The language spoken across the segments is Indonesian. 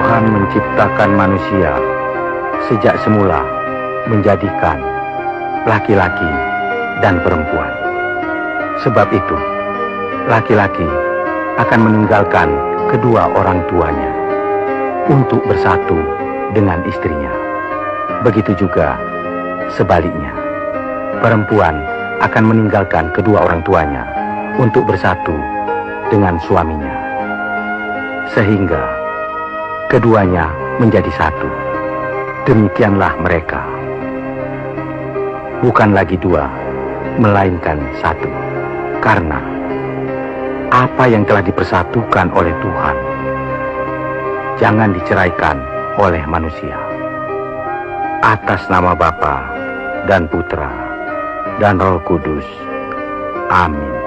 Tuhan menciptakan manusia sejak semula menjadikan laki-laki dan perempuan. Sebab itu, laki-laki akan meninggalkan kedua orang tuanya untuk bersatu dengan istrinya. Begitu juga sebaliknya, perempuan akan meninggalkan kedua orang tuanya untuk bersatu dengan suaminya, sehingga keduanya menjadi satu. Demikianlah mereka, bukan lagi dua, melainkan satu. Karena apa yang telah dipersatukan oleh Tuhan, jangan diceraikan oleh manusia. Atas nama Bapa dan Putra dan Roh Kudus. Amin.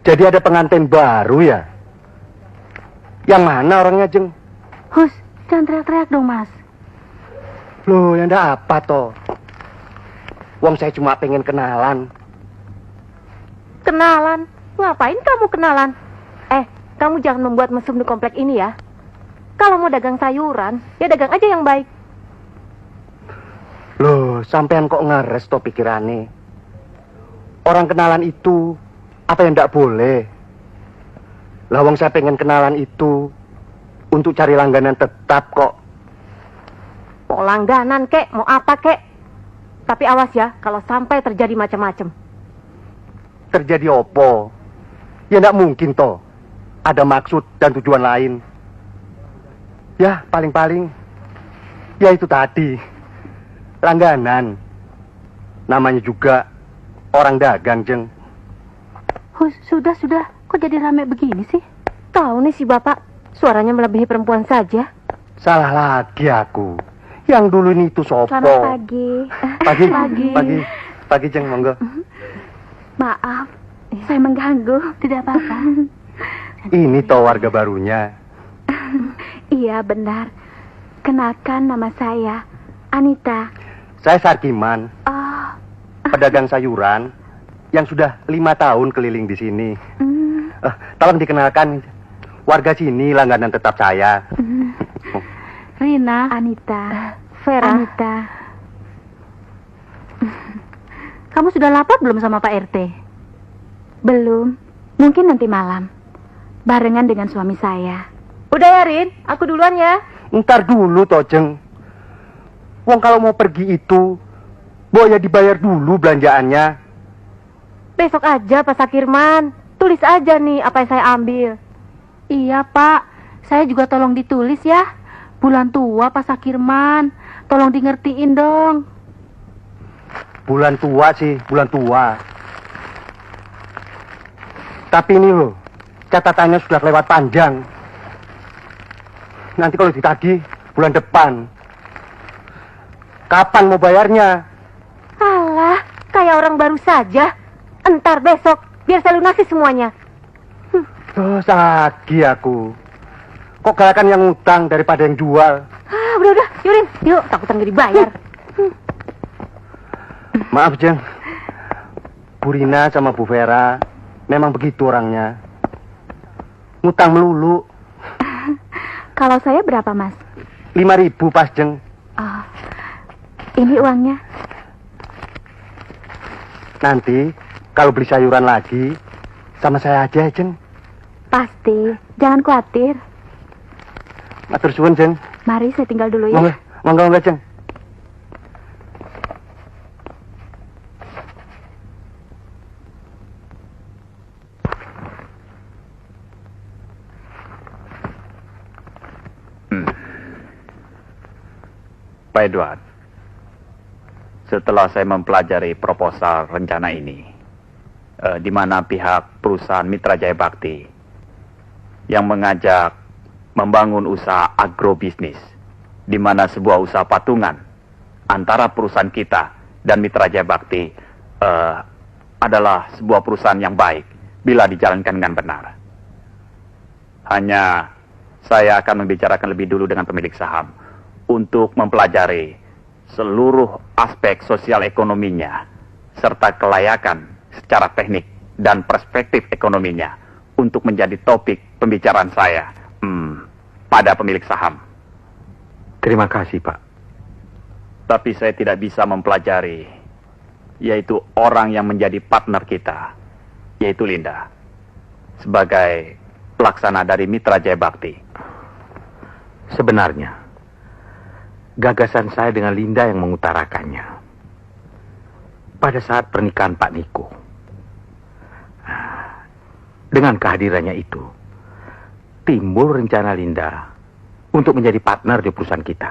Jadi ada pengantin baru ya? Yang mana orangnya, Jeng? Hus, jangan teriak-teriak dong, Mas. Loh, yang ada apa toh? Wong saya cuma pengen kenalan. Kenalan? Ngapain kamu kenalan? Kamu jangan membuat mesum di komplek ini ya. Kalau mau dagang sayuran, ya dagang aja yang baik. Loh, sampean kok ngeres toh pikirannya? Orang kenalan itu, apa yang ndak boleh? Lah wong saya pengen kenalan itu untuk cari langganan tetap kok. Mau langganan kek, mau apa kek. Tapi awas ya, kalau sampai terjadi macam-macam. Terjadi opo? Ya ndak mungkin toh. Ada maksud dan tujuan lain. Ya, paling-paling. Ya itu tadi. Langganan. Namanya juga orang dagang, Jeng. Hus, sudah. Kok jadi rame begini sih? Tahu nih si bapak, suaranya melebihi perempuan saja. Salah lagi aku. Yang dulu ini itu sopo. Selamat pagi. Pagi, Jeng, monggo. Maaf, saya mengganggu. Tidak apa-apa. Ini toh warga barunya. Iya, benar. Kenalkan nama saya, Anita. Saya Sarkiman. Oh. Pedagang sayuran yang sudah 5 tahun keliling di sini. Tolong dikenalkan, warga sini langganan tetap saya. Rina. Anita. Vera. Anita. Kamu sudah lapor belum sama Pak RT? Belum. Mungkin nanti malam. Barengan dengan suami saya. Udah ya, Rin. Aku duluan ya. Ntar dulu toh, Jeng. Wong kalau mau pergi itu, ya dibayar dulu belanjaannya. Besok aja, Pak Sakirman. Tulis aja nih apa yang saya ambil. Iya, Pak. Saya juga tolong ditulis ya. Bulan tua, Pak Sakirman. Tolong di ngertiin dong. Bulan tua sih, bulan tua. Tapi ini loh, catatannya sudah lewat panjang. Nanti kalau ditagih bulan depan. Kapan mau bayarnya? Alah, kayak orang baru saja. Entar besok, biar saya lunasi semuanya. Sagi aku. Kok galakan yang ngutang daripada yang jual? Udah, Yurin. Yuk, takutan gak dibayar. Maaf, Jeng. Bu Rina sama Bu Vera memang begitu orangnya. Ngutang melulu. Kalau saya berapa, Mas? 5.000 pas, Jeng. Oh, ini uangnya. Nanti kalau beli sayuran lagi sama saya aja, Jeng. Pasti, jangan khawatir. Matur suwun, Jeng. Mari saya tinggal dulu ya. Monggo, Jeng. Pak Edward, setelah saya mempelajari proposal rencana ini, di mana pihak perusahaan Mitra Jaya Bakti yang mengajak membangun usaha agrobisnis, di mana sebuah usaha patungan antara perusahaan kita dan Mitra Jaya Bakti adalah sebuah perusahaan yang baik bila dijalankan dengan benar. Hanya saya akan membicarakan lebih dulu dengan pemilik saham untuk mempelajari seluruh aspek sosial ekonominya serta kelayakan secara teknik dan perspektif ekonominya untuk menjadi topik pembicaraan saya pada pemilik saham. Terima kasih, Pak. Tapi saya tidak bisa mempelajari yaitu orang yang menjadi partner kita, yaitu Linda, sebagai pelaksana dari Mitra Jaya Bakti. Sebenarnya gagasan saya dengan Linda yang mengutarakannya pada saat pernikahan Pak Niko. Dengan kehadirannya itu, timbul rencana Linda untuk menjadi partner di perusahaan kita.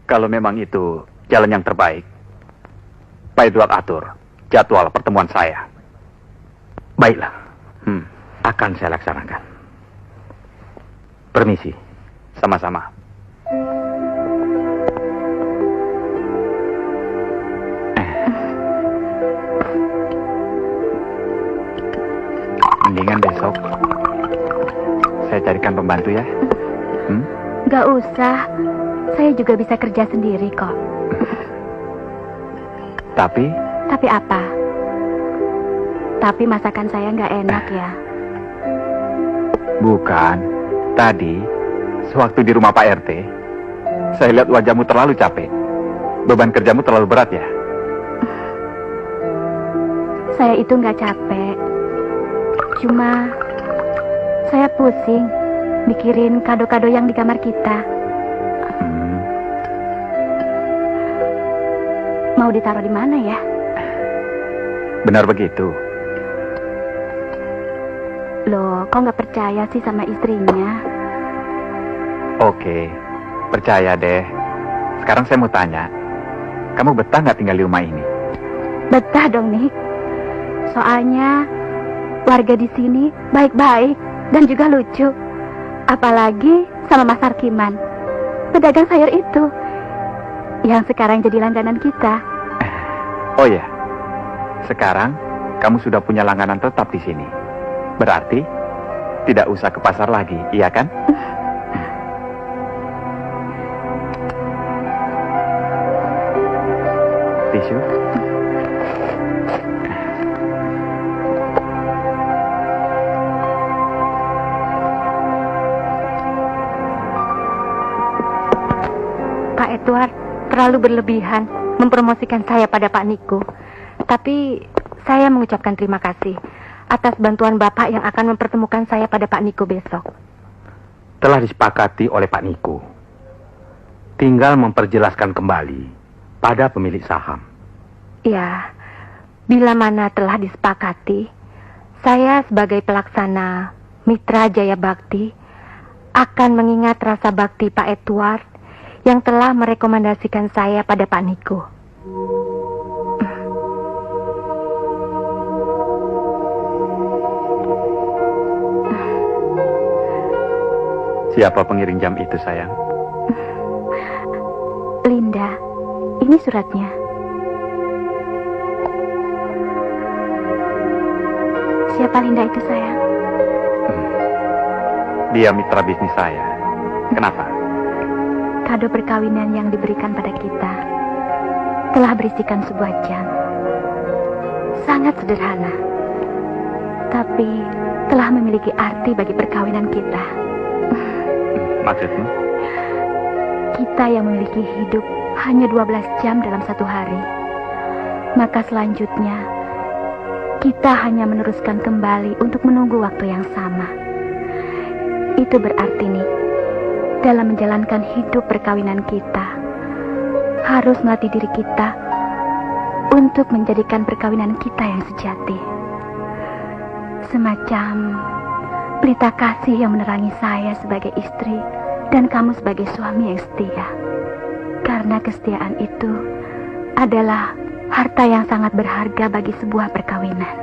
Kalau memang itu jalan yang terbaik, Pak Edward atur jadwal pertemuan saya. Baiklah, akan saya laksanakan. Permisi. Sama-sama. mendingan besok saya carikan pembantu ya. Gak usah. Saya juga bisa kerja sendiri kok. Tapi Tapi apa? Tapi masakan saya nggak enak ya. bukan. Tadi sewaktu di rumah Pak RT, saya lihat wajahmu terlalu capek. Beban kerjamu terlalu berat ya. Saya itu nggak capek. Cuma saya pusing mikirin kado-kado yang di kamar kita. Mau ditaruh di mana ya? Benar begitu. Loh, kok nggak percaya sih sama istrinya? Oke, percaya deh. Sekarang saya mau tanya, kamu betah nggak tinggal di rumah ini? Betah dong, Nik. Soalnya warga di sini baik-baik dan juga lucu. Apalagi sama Mas Sarkiman, pedagang sayur itu, yang sekarang jadi langganan kita. Oh ya, sekarang kamu sudah punya langganan tetap di sini. Berarti tidak usah ke pasar lagi, iya kan? Tisu. Pak Edward terlalu berlebihan mempromosikan saya pada Pak Niko. Tapi saya mengucapkan terima kasih atas bantuan Bapak yang akan mempertemukan saya pada Pak Niko besok. Telah disepakati oleh Pak Niko. Tinggal memperjelaskan kembali pada pemilik saham. Ya, bila mana telah disepakati, saya sebagai pelaksana Mitra Jaya Bakti akan mengingat rasa bakti Pak Edward yang telah merekomendasikan saya pada Pak Niko. Siapa pengirim jam itu, sayang? Linda, ini suratnya. Siapa Linda itu, sayang? Dia mitra bisnis saya. Kenapa? Kado perkawinan yang diberikan pada kita telah berisikan sebuah jam. Sangat sederhana, tapi telah memiliki arti bagi perkawinan kita. Maksudmu? Kita yang memiliki hidup hanya 12 jam dalam satu hari. Maka selanjutnya kita hanya meneruskan kembali untuk menunggu waktu yang sama. Itu berarti nih, dalam menjalankan hidup perkawinan kita harus melatih diri kita untuk menjadikan perkawinan kita yang sejati. Semacam pelita kasih yang menerangi saya sebagai istri dan kamu sebagai suami yang setia. Karena kesetiaan itu adalah harta yang sangat berharga bagi sebuah perkawinan.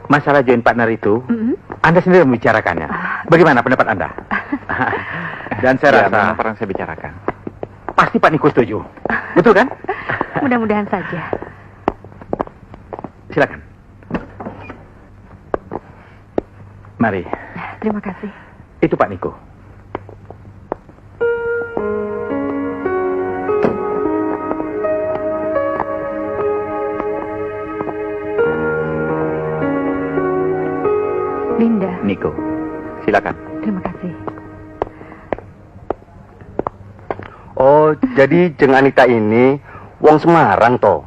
Masalah joint partner itu, Anda sendiri membicarakannya. Bagaimana pendapat Anda? Dan saya rasa memang pernah saya bicarakan. pasti Pak Niko setuju. Betul kan? Mudah-mudahan saja. Silakan. Mari. Terima kasih. Itu Pak Niko. Linda. Niko, silakan. Terima kasih. Oh, jadi Jeng Anita ini Wong Semarang toh.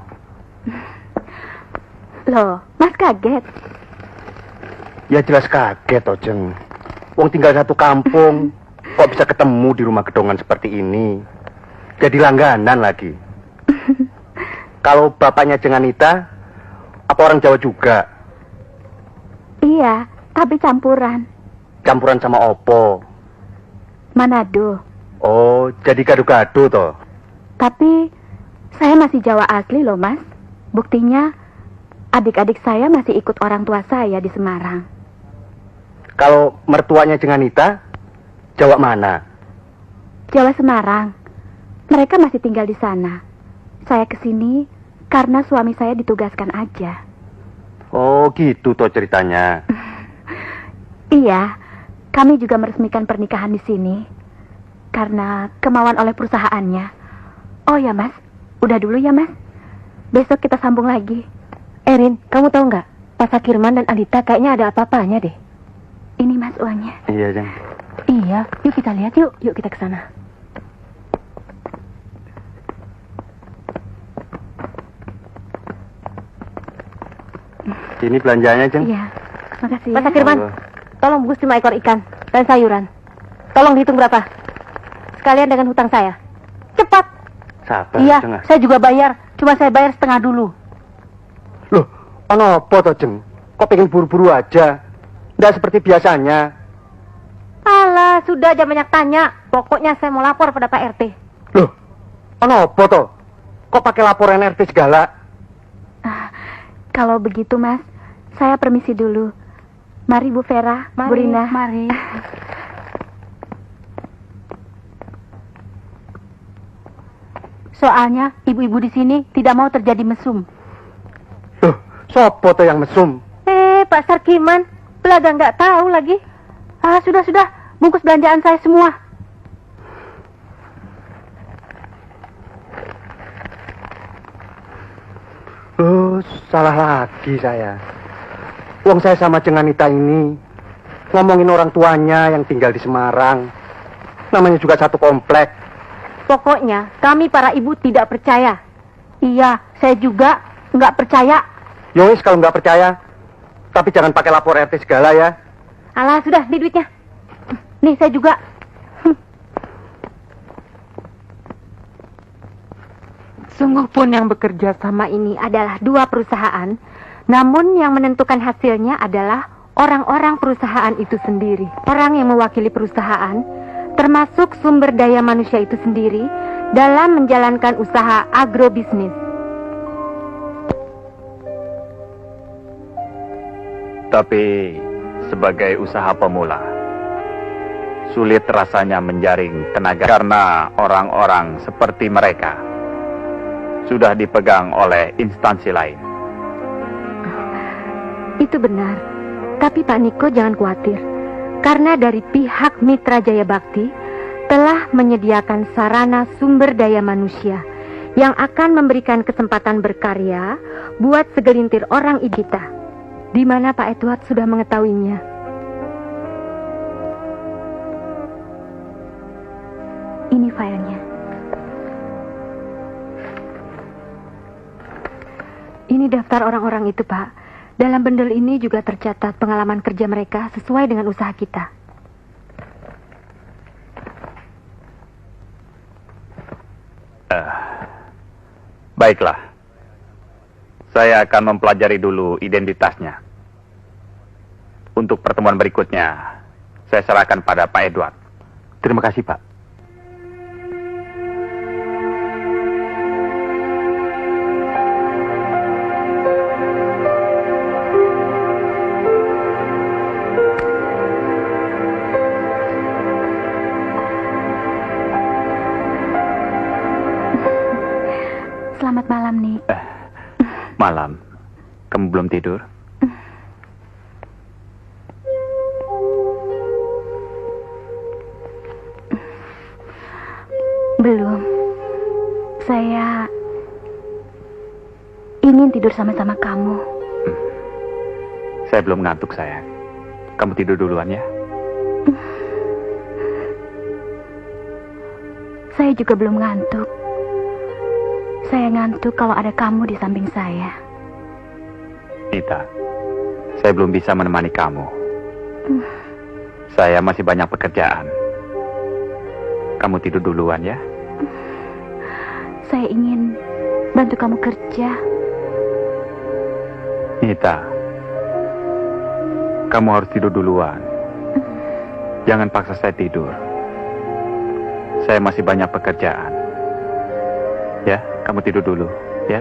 Loh, Mas kaget? Ya jelas kaget toh, Jeng. Wong tinggal satu kampung, kok bisa ketemu di rumah gedongan seperti ini. Jadi langganan lagi. Kalau bapaknya Jeng Anita, apa orang Jawa juga? Iya, tapi campuran. Campuran sama opo? Manado. Oh, jadi gado-gado toh. Tapi saya masih Jawa asli loh, Mas. Buktinya adik-adik saya masih ikut orang tua saya di Semarang. Kalau mertuanya Jeng Anita, Jawa mana? Jawa Semarang. Mereka masih tinggal di sana. Saya kesini karena suami saya ditugaskan aja. Oh, gitu toh ceritanya. Iya, kami juga meresmikan pernikahan di sini karena kemauan oleh perusahaannya. Oh ya, Mas. Udah dulu ya, Mas. Besok kita sambung lagi. Erin, kamu tahu nggak? Pak Sakirman dan Alita kayaknya ada apa-apanya deh. Ini Mas uangnya. Iya, Jeng. Iya, yuk kita lihat yuk. Yuk kita ke sana. Ini belanjanya, Jeng. Iya. Makasih Pak ya. Sakirman, Monggo. tolong bungkus 5 ekor ikan dan sayuran. Tolong dihitung berapa? Sekalian dengan hutang saya. Cepat. Sabar, Iya, Jeng. saya juga bayar. Cuma saya bayar setengah dulu. Loh, ono apa toh, Jeng? Kok pengen buru-buru aja? Nggak seperti biasanya. Alah, sudah jangan banyak tanya. Pokoknya saya mau lapor pada Pak RT. Loh, ono apa toh? Kok pakai laporan RT segala? Kalau begitu, Mas, saya permisi dulu. Mari Bu Vera, Bu Rina. Mari. Soalnya ibu-ibu di sini tidak mau terjadi mesum. Loh, sopo toh yang mesum? Pak Sarkiman, belaga nggak tahu lagi. Sudah, bungkus belanjaan saya semua. Loh, salah lagi saya. Uang saya sama Jeng Anita ini ngomongin orang tuanya yang tinggal di Semarang. Namanya juga satu komplek. Pokoknya kami para ibu tidak percaya. Iya, saya juga nggak percaya. Yowis kalau nggak percaya, tapi jangan pakai lapor RT segala ya. Alah, sudah, nih duitnya. Nih, saya juga. Sungguh pun yang bekerja sama ini adalah dua perusahaan, namun yang menentukan hasilnya adalah orang-orang perusahaan itu sendiri. Orang yang mewakili perusahaan, termasuk sumber daya manusia itu sendiri, dalam menjalankan usaha agrobisnis. Tapi sebagai usaha pemula, sulit rasanya menjaring tenaga karena orang-orang seperti mereka sudah dipegang oleh instansi lain. Itu benar. Tapi Pak Niko jangan khawatir. Karena dari pihak Mitra Jaya Bakti telah menyediakan sarana sumber daya manusia yang akan memberikan kesempatan berkarya buat segelintir orang kita. Di mana Pak Edward sudah mengetahuinya. Ini filenya. Ini daftar orang-orang itu, Pak. Dalam bendel ini juga tercatat pengalaman kerja mereka sesuai dengan usaha kita. Baiklah. Saya akan mempelajari dulu identitasnya. Untuk pertemuan berikutnya, saya serahkan pada Pak Edward. Terima kasih, Pak. Selamat malam, Nik. Malam. Kamu belum tidur? Belum. Saya ingin tidur sama-sama kamu. Saya belum ngantuk, sayang. Kamu tidur duluan ya. Saya juga belum ngantuk. Saya ngantuk kalau ada kamu di samping saya. Nita, saya belum bisa menemani kamu. Saya masih banyak pekerjaan. Kamu tidur duluan ya. Saya ingin bantu kamu kerja. Nita, kamu harus tidur duluan. Jangan paksa saya tidur. Saya masih banyak pekerjaan. Ya, kamu tidur dulu, ya.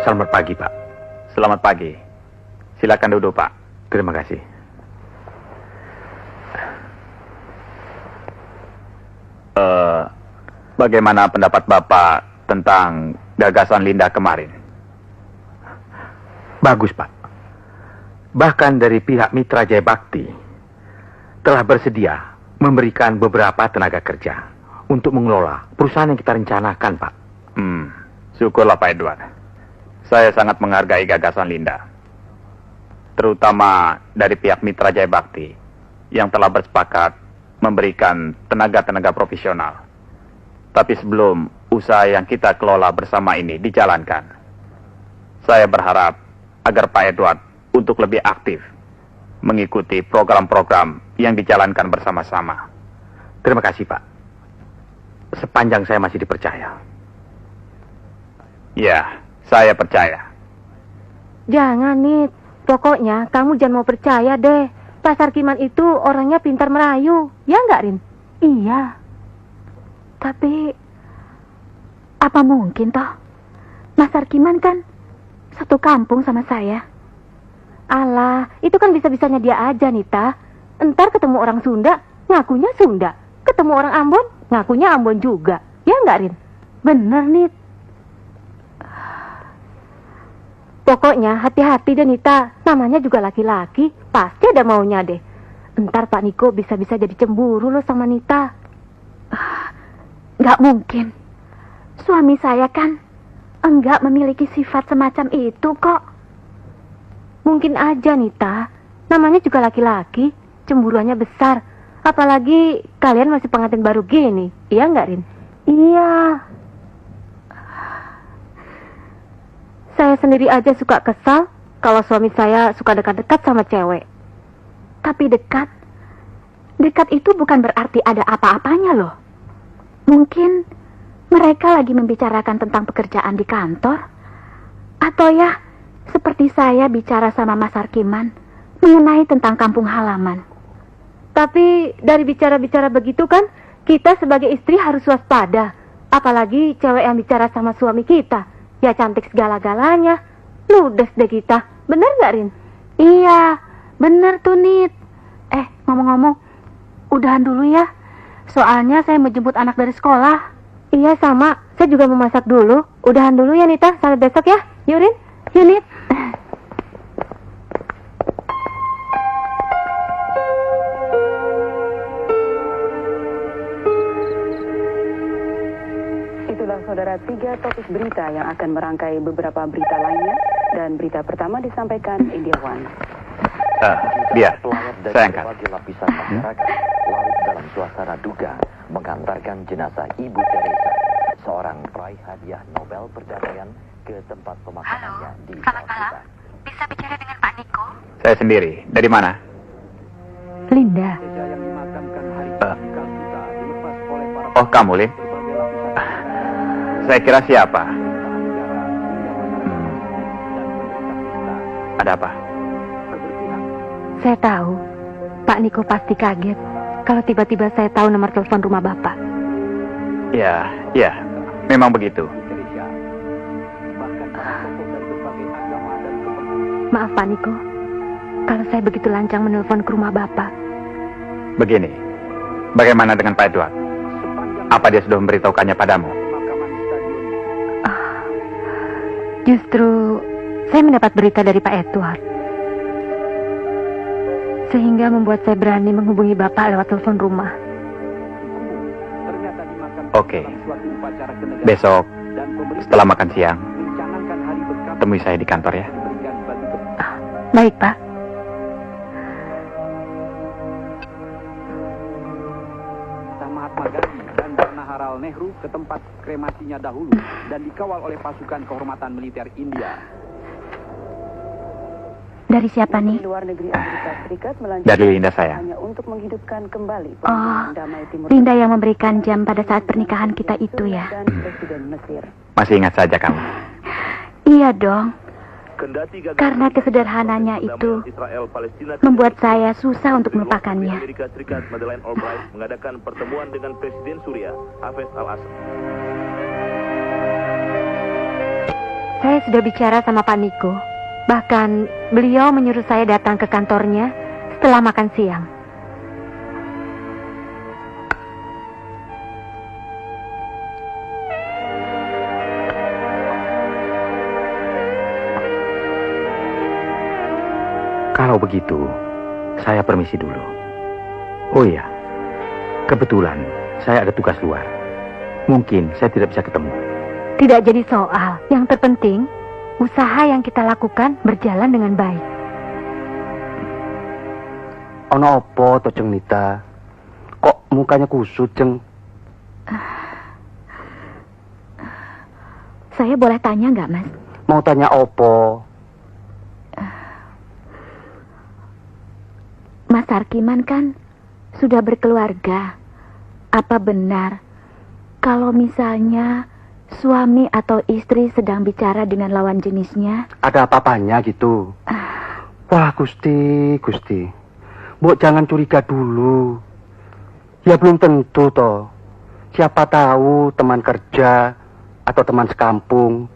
Selamat pagi, Pak. Selamat pagi. Silakan duduk, Pak. Terima kasih. Bagaimana pendapat Bapak tentang gagasan Linda kemarin? Bagus, Pak. Bahkan dari pihak Mitra Jaya Bakti telah bersedia memberikan beberapa tenaga kerja untuk mengelola perusahaan yang kita rencanakan, Pak. Syukurlah Pak Edward. Saya sangat menghargai gagasan Linda. Terutama dari pihak Mitra Jaya Bakti yang telah bersepakat memberikan tenaga-tenaga profesional. Tapi sebelum usaha yang kita kelola bersama ini dijalankan, saya berharap agar Pak Edward untuk lebih aktif mengikuti program-program yang dijalankan bersama-sama. Terima kasih, Pak. Sepanjang saya masih dipercaya. Ya, saya percaya. Jangan, Nit. Pokoknya kamu jangan mau percaya deh. Pak Sarkiman itu orangnya pintar merayu. Ya nggak, Rin? Iya. Tapi apa mungkin toh? Mas Sarkiman kan satu kampung sama saya. Alah, itu kan bisa-bisanya dia aja, Nita. Entar ketemu orang Sunda, ngakunya Sunda. Ketemu orang Ambon, ngakunya Ambon juga. Ya nggak, Rin? Bener, Nit. Pokoknya hati-hati deh, Nita. Namanya juga laki-laki, pasti ada maunya deh. Entar Pak Niko bisa-bisa jadi cemburu loh sama Nita. Nggak mungkin. Suami saya kan enggak memiliki sifat semacam itu kok. Mungkin aja, Nita. Namanya juga laki-laki, cemburuannya besar. Apalagi kalian masih pengantin baru gini. Iya nggak, Rin? Iya. Saya sendiri aja suka kesal kalau suami saya suka dekat-dekat sama cewek. Tapi dekat itu bukan berarti ada apa-apanya loh. Mungkin mereka lagi membicarakan tentang pekerjaan di kantor. Atau ya, seperti saya bicara sama Mas Sarkiman mengenai tentang kampung halaman. Tapi dari bicara-bicara begitu kan, kita sebagai istri harus waspada. Apalagi cewek yang bicara sama suami kita. Ya cantik segala-galanya. Ludes deh kita. Bener gak, Rin? Iya, bener tuh, Nit. Ngomong-ngomong, udahan dulu ya. Soalnya saya mau jemput anak dari sekolah. Iya, sama. Saya juga mau masak dulu. Udahan dulu ya, Nita. Sampai besok ya. Yuk, Rin. Yuk, Nit. Itulah saudara 3 topik berita yang akan merangkai beberapa berita lainnya. Dan berita pertama disampaikan Indiawan. Biar, saya angkat. Berbagai lapisan masyarakat larut dalam suasana duka mengantarkan jenazah Ibu Teresa, seorang peraih hadiah Nobel perdamaian, ke tempat pemakamannya di Calcutta. Bisa bicara dengan Pak Niko? Saya sendiri. Dari mana? Linda. Oh, kamu, Lin? Saya kira siapa? Ada apa? Saya tahu, Pak Niko pasti kaget kalau tiba-tiba saya tahu nomor telepon rumah Bapak. Ya, memang begitu. Maaf Pak Niko, kalau saya begitu lancang menelpon ke rumah Bapak. Begini, bagaimana dengan Pak Edward? Apa dia sudah memberitahukannya padamu? Justru saya mendapat berita dari Pak Edward. sehingga membuat saya berani menghubungi Bapak lewat telepon rumah. Oke. Besok setelah makan siang, temui saya di kantor ya. Baik, Pak. Mahatma Gandhi dan Jawaharlal Nehru ke tempat kremasinya dahulu dan dikawal oleh pasukan kehormatan militer India. Dari siapa nih? Luar negeri Amerika Serikat melanjutkan Dari Linda saya. hanya untuk menghidupkan kembali Oh, perjuangan damai Timur Linda yang memberikan jam pada saat pernikahan kita itu ya? dan Presiden Mesir. Masih ingat saja kamu. Iya dong. Karena kesederhananya itu membuat saya susah untuk melupakannya. Amerika Serikat Madeleine Albright mengadakan pertemuan dengan Presiden Suriah Hafez al-Assad. Saya sudah bicara sama Pak Niko. Bahkan beliau menyuruh saya datang ke kantornya setelah makan siang. Kalau begitu, saya permisi dulu. Oh iya, kebetulan saya ada tugas luar. Mungkin saya tidak bisa ketemu. Tidak jadi soal. Yang terpenting, usaha yang kita lakukan berjalan dengan baik. Ono opo to Jeng Nita? Kok mukanya kusut, Jeng? Saya boleh tanya nggak, Mas? Mau tanya opo? Mas Sarkiman kan sudah berkeluarga. Apa benar kalau misalnya suami atau istri sedang bicara dengan lawan jenisnya? Ada apa-apanya gitu? Wah, Gusti. Mbok jangan curiga dulu. Ya belum tentu toh. Siapa tahu teman kerja atau teman sekampung.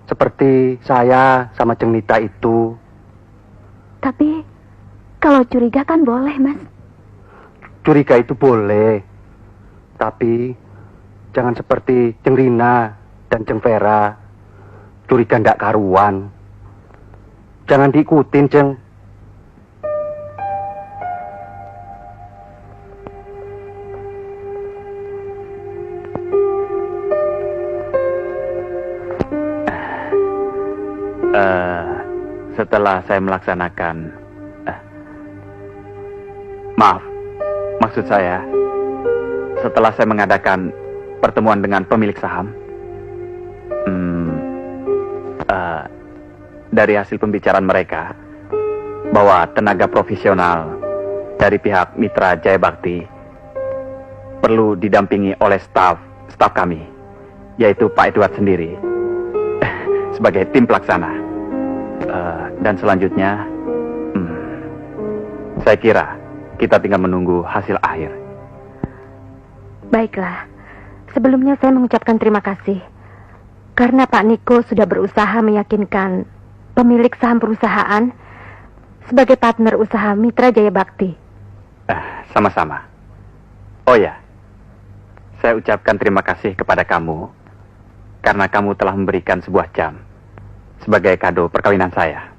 Seperti saya sama Jeng Nita itu. Tapi kalau curiga kan boleh, Mas. Curiga itu boleh. Tapi jangan seperti Jeng Rina dan Jeng Vera. Curiga ndak karuan. Jangan diikutin, Jeng. Setelah saya melaksanakan maaf, maksud saya setelah saya mengadakan pertemuan dengan pemilik saham, dari hasil pembicaraan mereka bahwa tenaga profesional dari pihak Mitra Jaya Bakti perlu didampingi oleh staf kami, yaitu Pak Edward sendiri sebagai tim pelaksana. Dan selanjutnya, saya kira kita tinggal menunggu hasil akhir. Baiklah. Sebelumnya saya mengucapkan terima kasih. Karena Pak Niko sudah berusaha meyakinkan pemilik saham perusahaan sebagai partner usaha Mitra Jaya Bakti. Sama-sama. Oh ya, saya ucapkan terima kasih kepada kamu karena kamu telah memberikan sebuah jam sebagai kado perkawinan saya.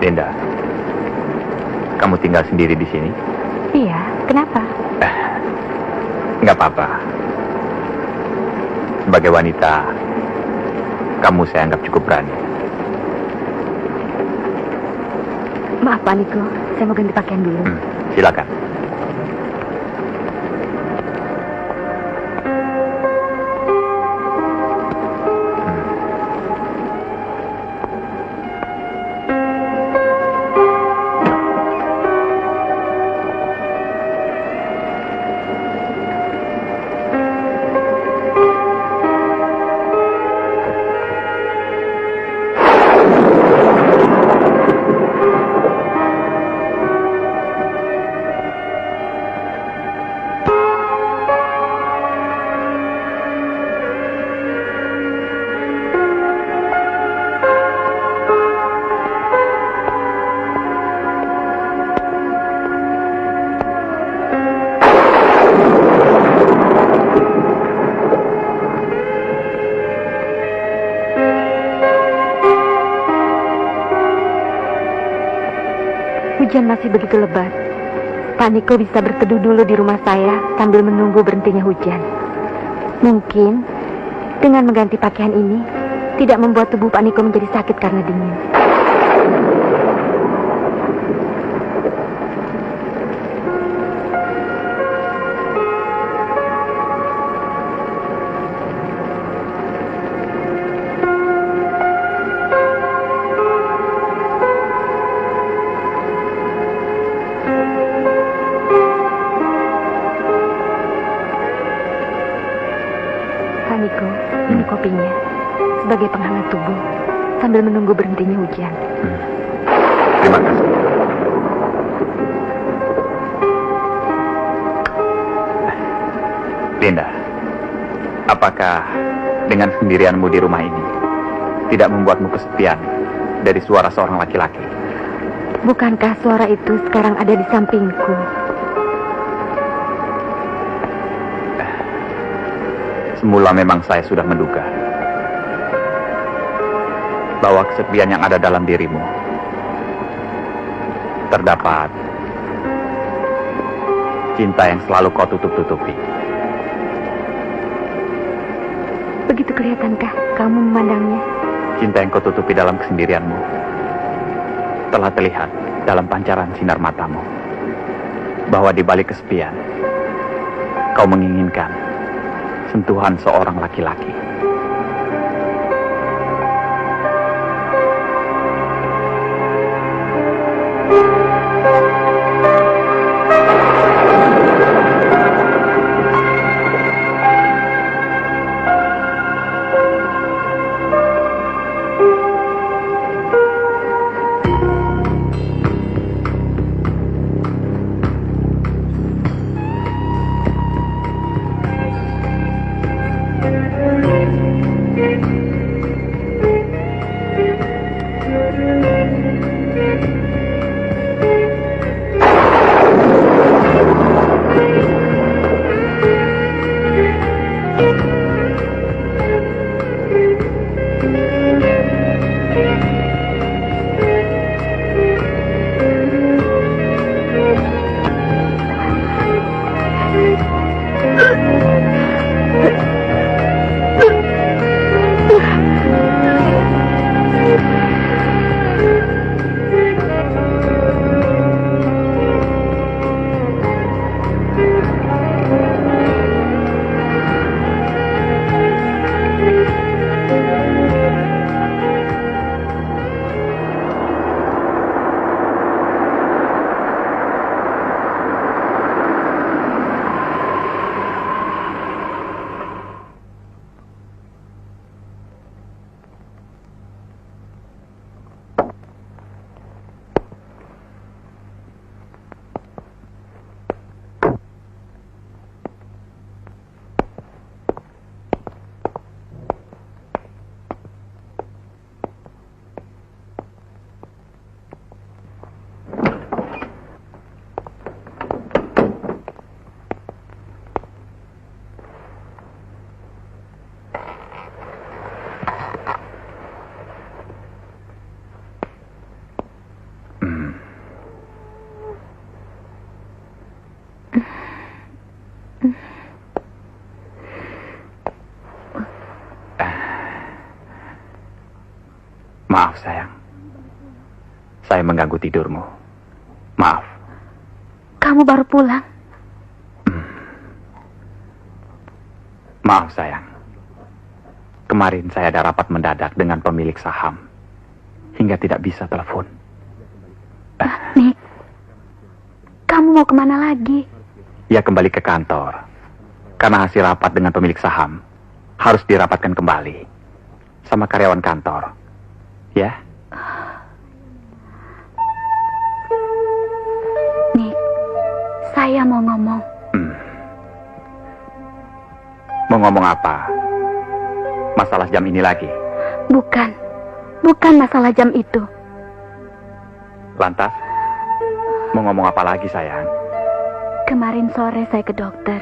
Linda, kamu tinggal sendiri di sini? Iya, kenapa? Nggak apa-apa. Sebagai wanita, kamu saya anggap cukup berani. Maaf Pak Niko, saya mau ganti pakaian dulu. Silakan. Hujan masih begitu lebat. Pak Niko bisa berteduh dulu di rumah saya sambil menunggu berhentinya hujan. Mungkin dengan mengganti pakaian ini tidak membuat tubuh Pak Niko menjadi sakit karena dingin. Pak Niko, ini kopinya sebagai penghangat tubuh sambil menunggu berhentinya hujan. Terima kasih. Linda, apakah dengan sendirianmu di rumah ini tidak membuatmu kesepian dari suara seorang laki-laki? Bukankah suara itu sekarang ada di sampingku? Semula memang saya sudah menduga bahwa kesepian yang ada dalam dirimu terdapat cinta yang selalu kau tutup-tutupi. Begitu kelihatankah kamu memandangnya? Cinta yang kau tutupi dalam kesendirianmu telah terlihat dalam pancaran sinar matamu, bahwa di balik kesepian kau menginginkan sentuhan seorang laki-laki. Maaf sayang, saya mengganggu tidurmu. Maaf. Kamu baru pulang? Maaf sayang. Kemarin saya ada rapat mendadak dengan pemilik saham. Hingga tidak bisa telepon. Nick, kamu mau kemana lagi? Ya kembali ke kantor. Karena hasil rapat dengan pemilik saham harus dirapatkan kembali sama karyawan kantor. Ya? Nick, saya mau ngomong. Mau ngomong apa? Masalah jam ini lagi? Bukan masalah jam itu. Lantas? Mau ngomong apa lagi sayang? Kemarin sore saya ke dokter.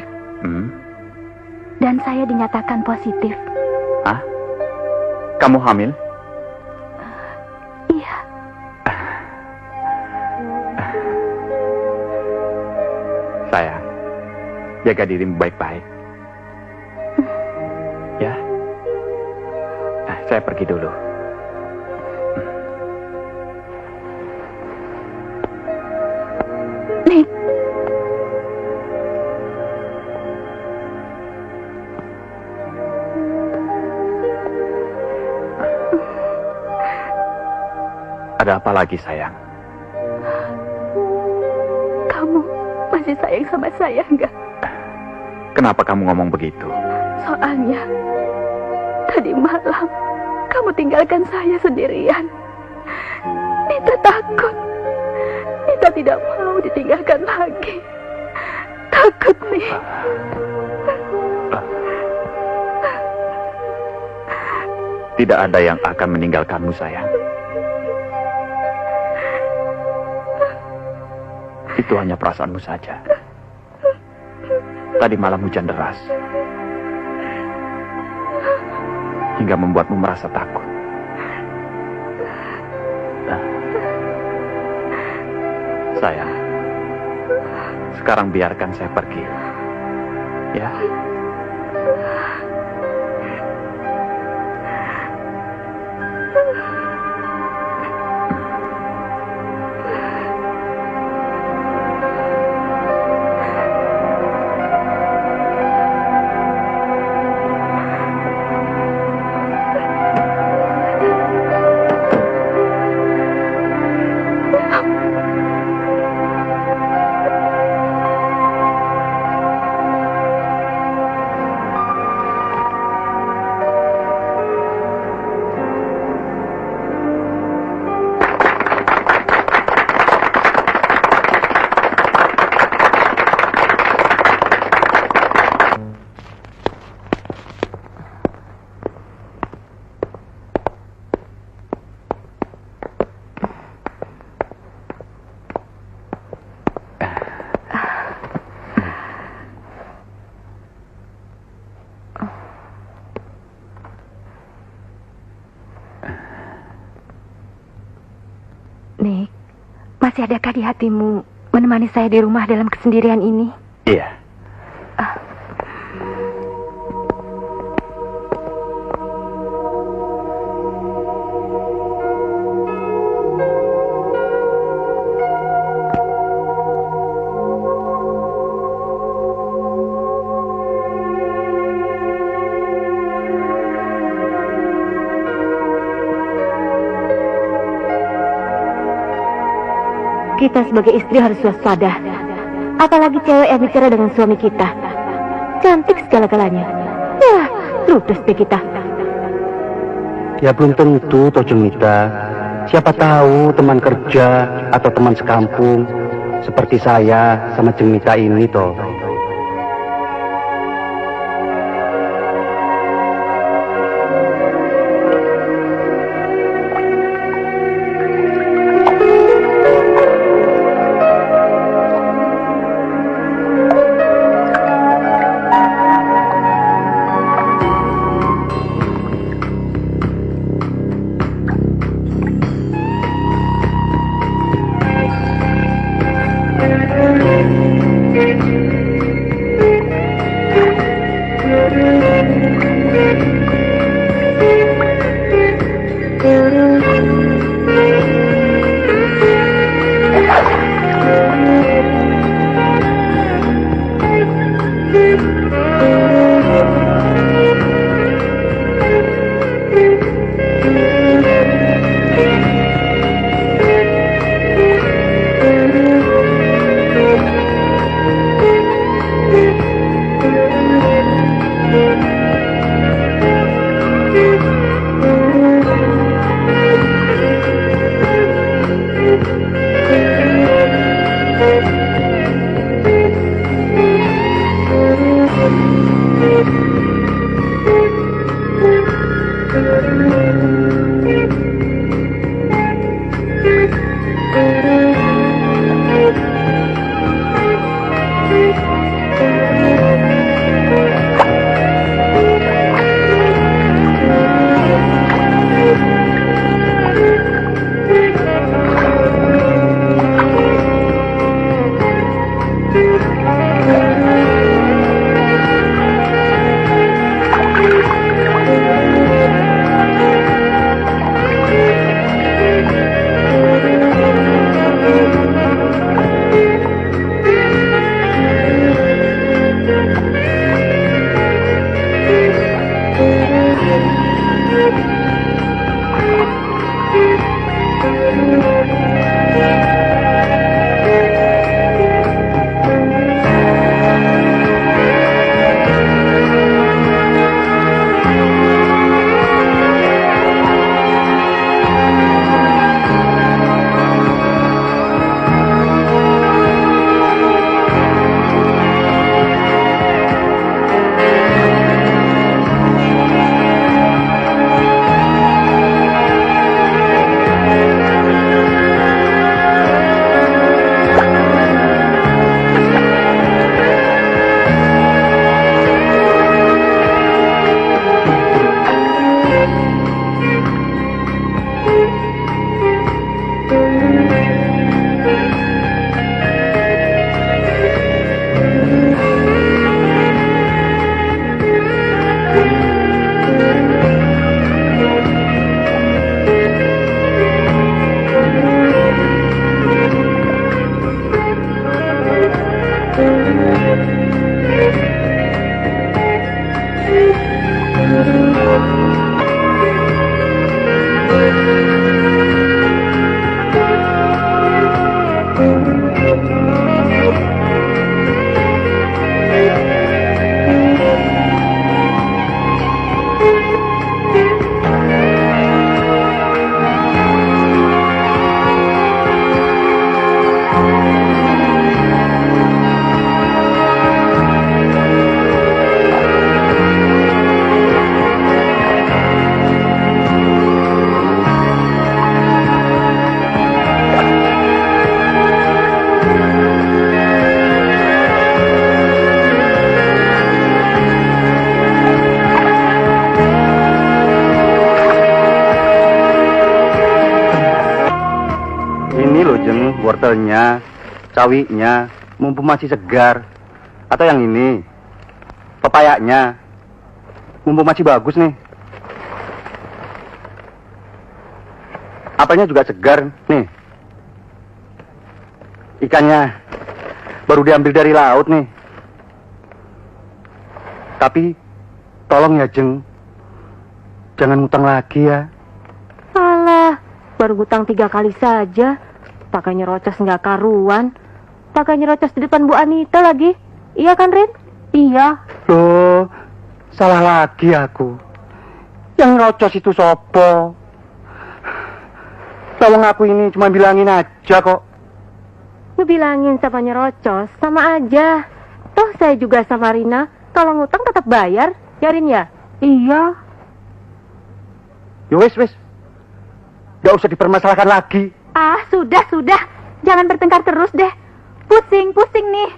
Dan saya dinyatakan positif. Hah? Kamu hamil? Iya. Sayang, jaga dirimu baik-baik. Ya? Saya pergi dulu. Nick. Ada apa lagi sayang? Kamu masih sayang sama saya enggak? Kenapa kamu ngomong begitu? Soalnya tadi malam kamu tinggalkan saya sendirian. Nita takut. Nita tidak mau ditinggalkan lagi. Takut nih. Tidak ada yang akan meninggalkanmu sayang. Itu hanya perasaanmu saja. Tadi malam hujan deras. Hingga membuatmu merasa takut. Sayang, sekarang biarkan saya pergi. Ya. Nick, masih adakah di hatimu menemani saya di rumah dalam kesendirian ini? Iya. Kita sebagai istri harus waspada. Apalagi cewek yang bicara dengan suami kita. Cantik segala-galanya. Ya, ludes deh kita. Ya belum tentu, toh Jengmita. Siapa tahu teman kerja atau teman sekampung seperti saya sama Jengmita ini toh. Wortelnya, cawinya, mumpung masih segar. Atau yang ini, pepayanya, mumpung masih bagus nih. Apelnya juga segar nih. Ikannya baru diambil dari laut nih. Tapi tolong ya Jeng, jangan ngutang lagi ya. Alah, baru ngutang 3 kali saja. Pakai nyerocos nggak karuan. Pakai nyerocos di depan Bu Anita lagi. Iya kan, Rin? Iya. Loh, salah lagi aku. Yang nyerocos itu sopo? Tolong aku ini cuma bilangin aja kok. Ngebilangin sama nyerocos, sama aja. Toh saya juga sama Rina. Kalau ngutang tetap bayar. Ya, Rin ya? Iya. Ya wis. Gak usah dipermasalahkan lagi. Ah, sudah. Jangan bertengkar terus deh. Pusing nih.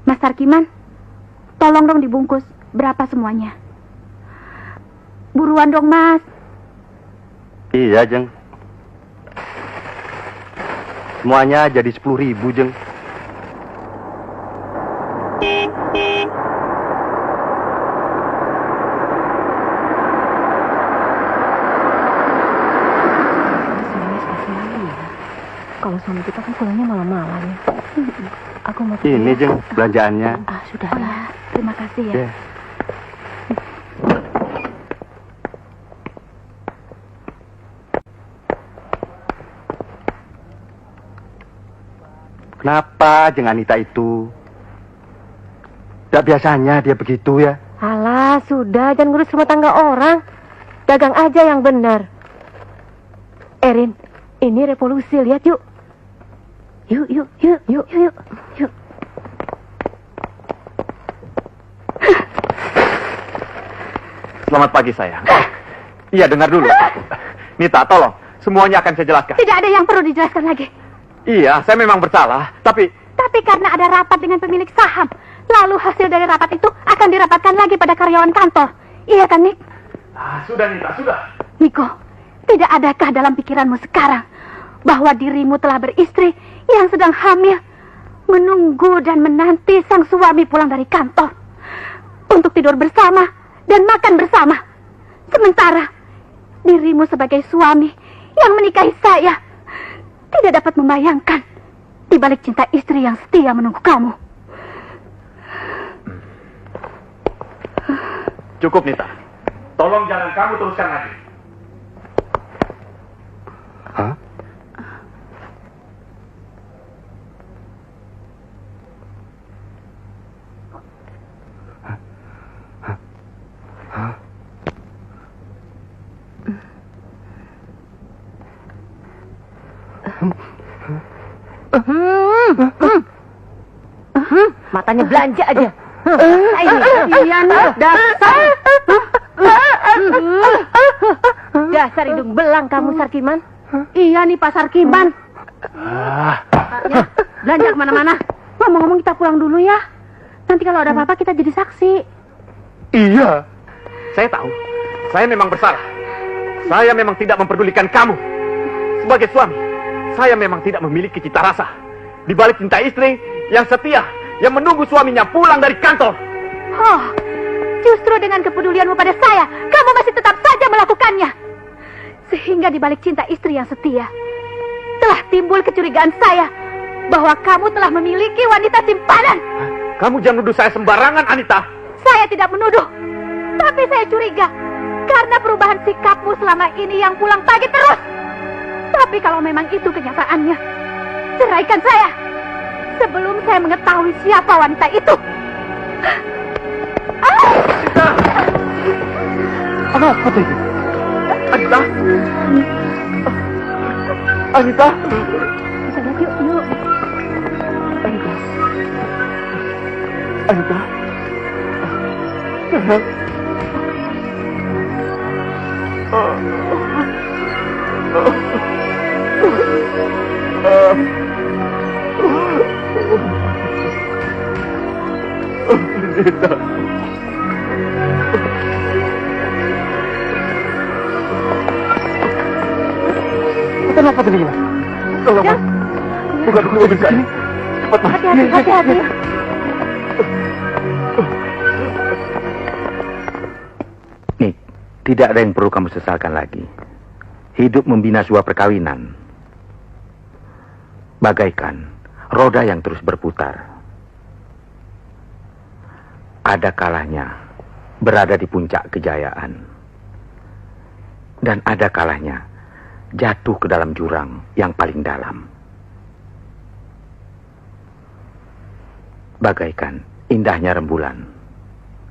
Mas Sarkiman, tolong dong dibungkus. Berapa semuanya? Buruan dong, Mas. Iya, Jeng. Semuanya jadi 10.000, Jeng. Kalau suami kita kan pulangnya malam-malam ya. Aku mau Ini, Jeng, belanjaannya. Ah, sudah Oh lah. ya, terima kasih ya. Ya. Kenapa Jeng Anita itu? Tidak biasanya dia begitu ya. Alah, sudah, jangan ngurus rumah tangga orang. Dagang aja yang benar. Erin, ini revolusi, lihat yuk. Yuk. Selamat pagi sayang. Iya, dengar dulu. Nita, tolong. Semuanya akan saya jelaskan. Tidak ada yang perlu dijelaskan lagi. Iya, saya memang bersalah, tapi Karena ada rapat dengan pemilik saham, lalu hasil dari rapat itu akan dirapatkan lagi pada karyawan kantor. Iya kan, Nik? Sudah, Nita, sudah. Niko, tidak adakah dalam pikiranmu sekarang bahwa dirimu telah beristri yang sedang hamil, menunggu dan menanti sang suami pulang dari kantor untuk tidur bersama dan makan bersama? Sementara dirimu sebagai suami yang menikahi saya tidak dapat membayangkan di balik cinta istri yang setia menunggu kamu. Cukup, Nita. Tolong jangan kamu teruskan lagi. Hah? Matanya belanja aja. Iya, Nik, dasar. Dasar hidung belang kamu, Sarkiman. Iya nih, Pak Sarkiman. Ya, belanja kemana-mana. Ngomong-ngomong, kita pulang dulu ya. Nanti kalau ada apa-apa kita jadi saksi. Iya. Saya tahu. Saya memang bersalah. Saya memang tidak memperdulikan kamu. Sebagai suami, saya memang tidak memiliki cita rasa. Di balik cinta istri yang setia, yang menunggu suaminya pulang dari kantor. Oh, justru dengan kepedulianmu pada saya, kamu masih tetap saja melakukannya. Sehingga di balik cinta istri yang setia, telah timbul kecurigaan saya bahwa kamu telah memiliki wanita simpanan. Kamu jangan nuduh saya sembarangan, Anita. Saya tidak menuduh, tapi saya curiga karena perubahan sikapmu selama ini yang pulang pagi terus. Tapi kalau memang itu kenyataannya, ceraikan saya sebelum saya mengetahui siapa wanita itu. Apa itu? Anita. Anita. Kita lihat yuk. Anita. Anita. Sayang. Anita. Kenapa tadi, Mas? Tolong, Mas. Buka dulu mobil saya. Cepat, Mas. Hati-hati. Nik, tidak ada yang perlu kamu sesalkan lagi. Hidup membina sebuah perkawinan bagaikan roda yang terus berputar. Ada kalanya berada di puncak kejayaan, dan ada kalanya jatuh ke dalam jurang yang paling dalam. Bagaikan indahnya rembulan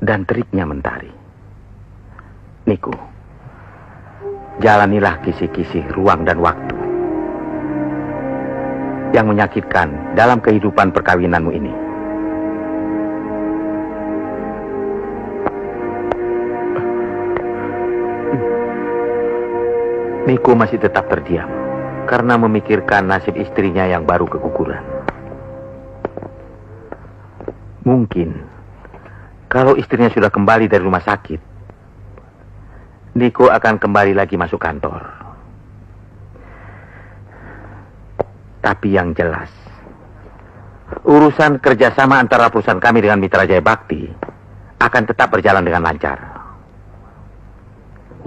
dan teriknya mentari. Niko, jalanilah kisi-kisi ruang dan waktu yang menyakitkan dalam kehidupan perkawinanmu ini. Niko masih tetap terdiam karena memikirkan nasib istrinya yang baru keguguran. Mungkin kalau istrinya sudah kembali dari rumah sakit, Niko akan kembali lagi masuk kantor. Tapi yang jelas, urusan kerjasama antara perusahaan kami dengan Mitra Jaya Bakti akan tetap berjalan dengan lancar.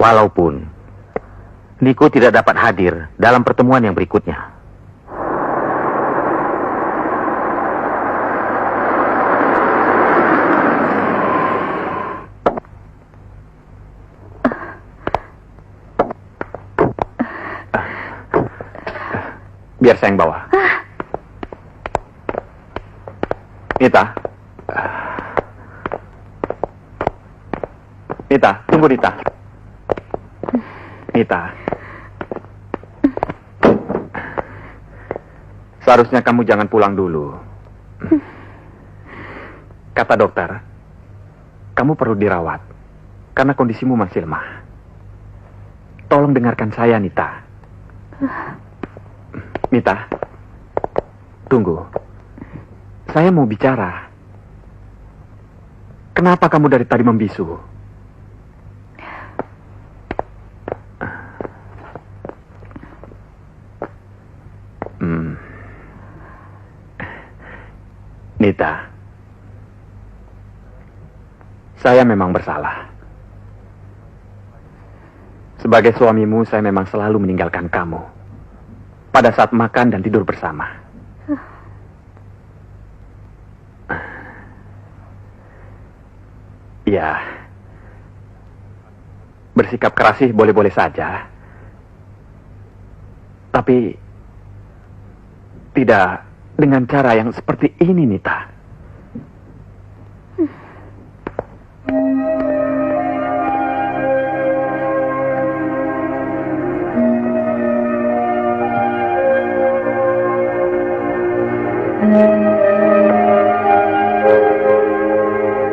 Walaupun Niko tidak dapat hadir dalam pertemuan yang berikutnya. Biar saya yang bawa. Nita. Nita, tunggu Nita. Nita. Seharusnya kamu jangan pulang dulu. Kata dokter, kamu perlu dirawat karena kondisimu masih lemah. tolong dengarkan saya, Nita. Nita, tunggu. Saya mau bicara. Kenapa kamu dari tadi membisu? Nita, saya memang bersalah. Sebagai suamimu, saya memang selalu meninggalkan kamu pada saat makan dan tidur bersama. Ya, bersikap keras sih boleh-boleh saja. Tapi tidak dengan cara yang seperti ini, Nita.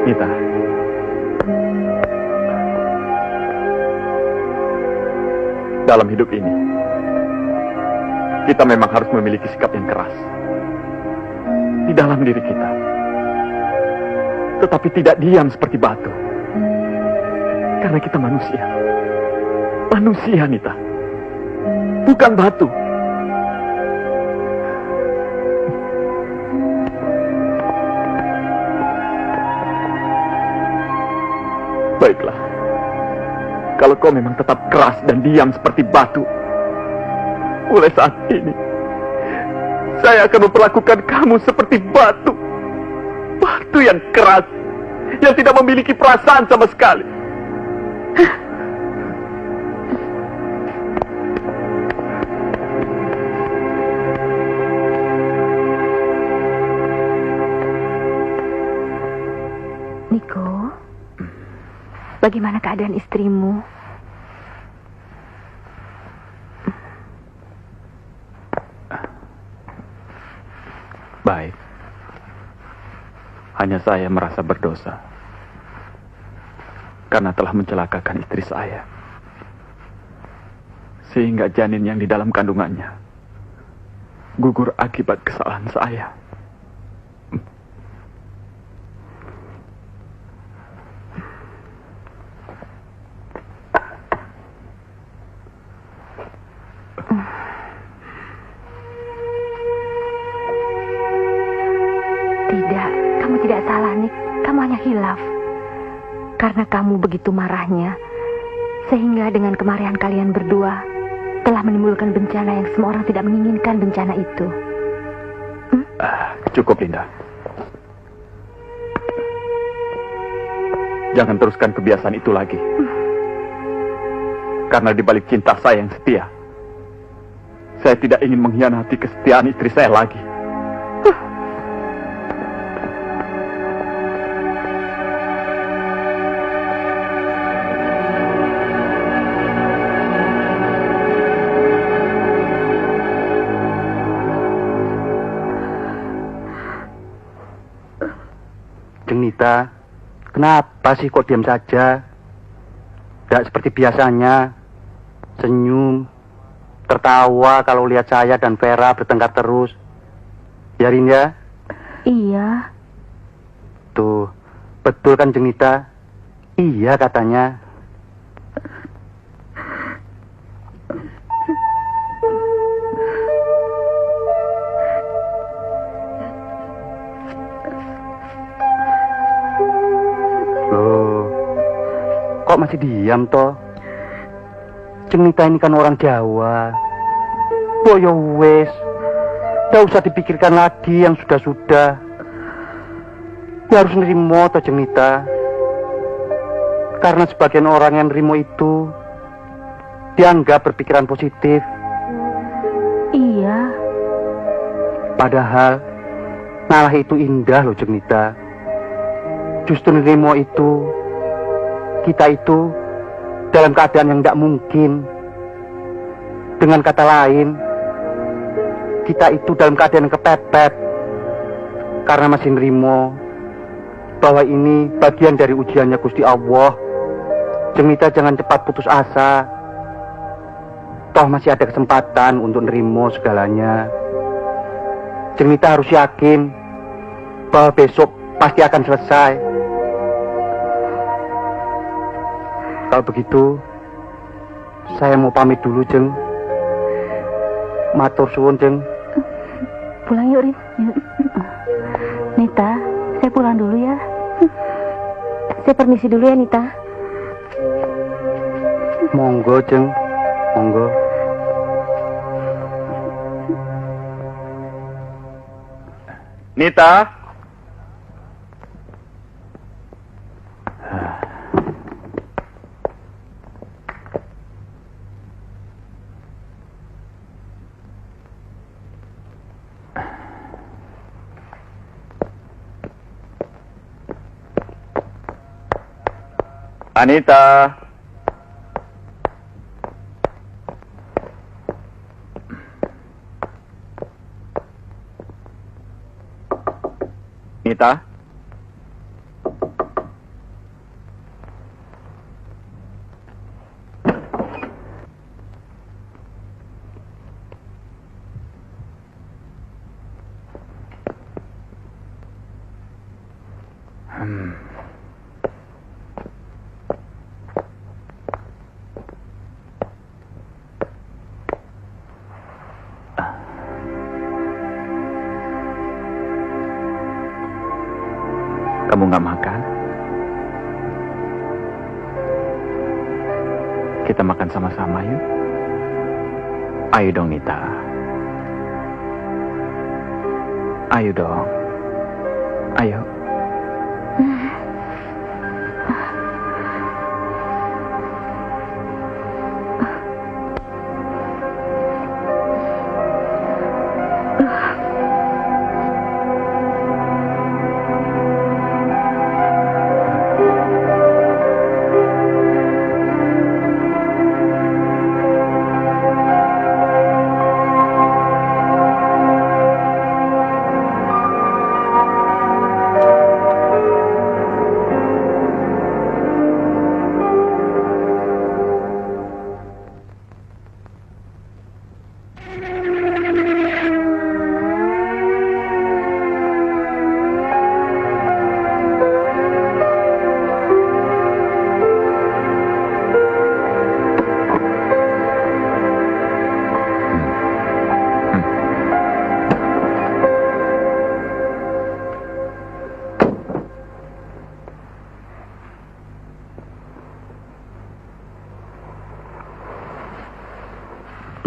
Nita, dalam hidup ini kita memang harus memiliki sikap yang keras di dalam diri kita, tetapi tidak diam seperti batu, karena kita manusia. Manusia, Nita, bukan batu. Baiklah, kalau kau memang tetap keras dan diam seperti batu, mulai saat ini saya akan memperlakukan kamu seperti batu. Batu yang keras, yang tidak memiliki perasaan sama sekali. Niko, bagaimana keadaan istrimu? Baik. Hanya saya merasa berdosa karena telah mencelakakan istri saya, sehingga janin yang di dalam kandungannya gugur akibat kesalahan saya. Tidak, kamu tidak salah, Nik. Kamu hanya hilaf. Karena kamu begitu marahnya, sehingga dengan kemarahan kalian berdua telah menimbulkan bencana yang semua orang tidak menginginkan bencana itu. Cukup, Linda. Jangan teruskan kebiasaan itu lagi. Karena di balik cinta saya yang setia, saya tidak ingin mengkhianati kesetiaan istri saya lagi. Nita, kenapa sih kok diam saja? Tidak seperti biasanya, senyum, tertawa kalau lihat saya dan Vera bertengkar terus. Biarin ya? Iya. Tuh, betul kan Jeng Nita? Iya katanya. Kok masih diam toh? Jeng Nita ini kan orang Jawa. Boyo wes, tidak usah dipikirkan lagi yang sudah-sudah. Ya harus nerimo toh Jeng Nita. Karena sebagian orang yang nerimo itu dianggap berpikiran positif. Iya. Padahal malah itu indah loh Jeng Nita. Justru nerimo itu, kita itu dalam keadaan yang tidak mungkin. Dengan kata lain, kita itu dalam keadaan yang kepepet. Karena masih nerimo bahwa ini bagian dari ujiannya Gusti Allah. Jeng Nita jangan cepat putus asa. toh masih ada kesempatan untuk nerimo segalanya. Jeng Mita harus yakin bahwa besok pasti akan selesai. Kalau begitu, saya mau pamit dulu, Jeng. Matur suwun, Jeng. Pulang yuk, Rin. Yuk. Nita, saya pulang dulu ya. Saya permisi dulu ya, Nita. Monggo, Jeng. Monggo. Nita. Anita. Nita. Kamu nggak makan? Kita makan sama-sama yuk. Ayo dong Nita. Ayo dong. Ayo.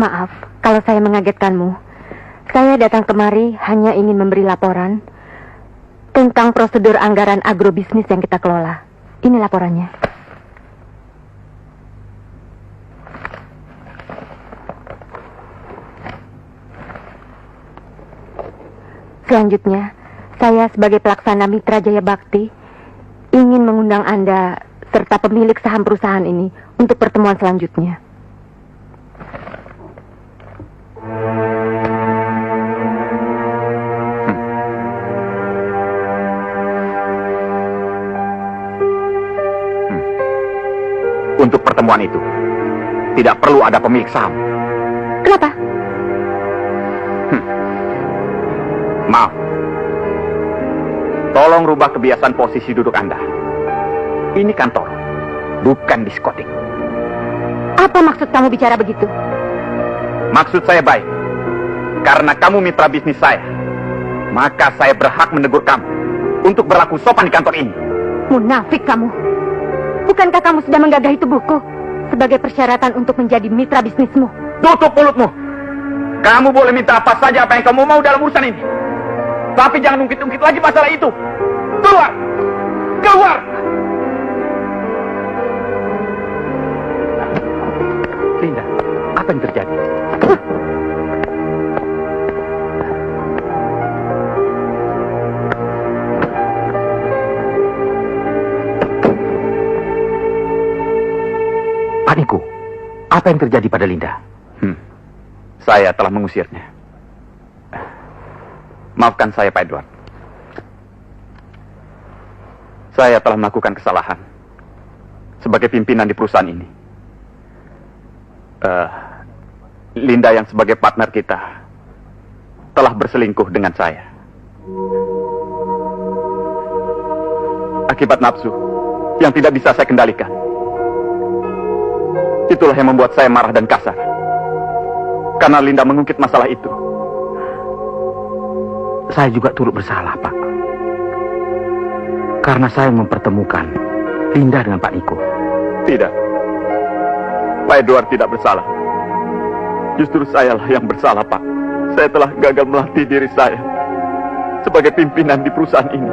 Maaf kalau saya mengagetkanmu. Saya datang kemari hanya ingin memberi laporan tentang prosedur anggaran agrobisnis yang kita kelola. Ini laporannya. Selanjutnya, saya sebagai pelaksana Mitra Jaya Bakti ingin mengundang Anda serta pemilik saham perusahaan ini untuk pertemuan selanjutnya. Untuk pertemuan itu, tidak perlu ada pemilik saham. Kenapa? Maaf. Tolong rubah kebiasaan posisi duduk Anda. Ini kantor, bukan diskotik. Apa maksud kamu bicara begitu? Maksud saya baik. Karena kamu mitra bisnis saya, maka saya berhak menegur kamu untuk berlaku sopan di kantor ini. Munafik kamu. Bukankah kamu sudah menggagahi tubuhku sebagai persyaratan untuk menjadi mitra bisnismu? Tutup mulutmu. Kamu boleh minta apa saja apa yang kamu mau dalam urusan ini. Tapi jangan ungkit-ungkit lagi masalah itu. Keluar! Keluar! Linda, apa yang terjadi? Paniku, apa yang terjadi pada Linda? Saya telah mengusirnya. Maafkan saya, Pak Edward. Saya telah melakukan kesalahan sebagai pimpinan di perusahaan ini. Linda yang sebagai partner kita telah berselingkuh dengan saya. Akibat nafsu yang tidak bisa saya kendalikan. Itulah yang membuat saya marah dan kasar. Karena Linda mengungkit masalah itu. Saya juga turut bersalah, Pak. Karena saya mempertemukan Linda dengan Pak Niko. Tidak. Pak Edward tidak bersalah. Justru sayalah yang bersalah, Pak. Saya telah gagal melatih diri saya sebagai pimpinan di perusahaan ini.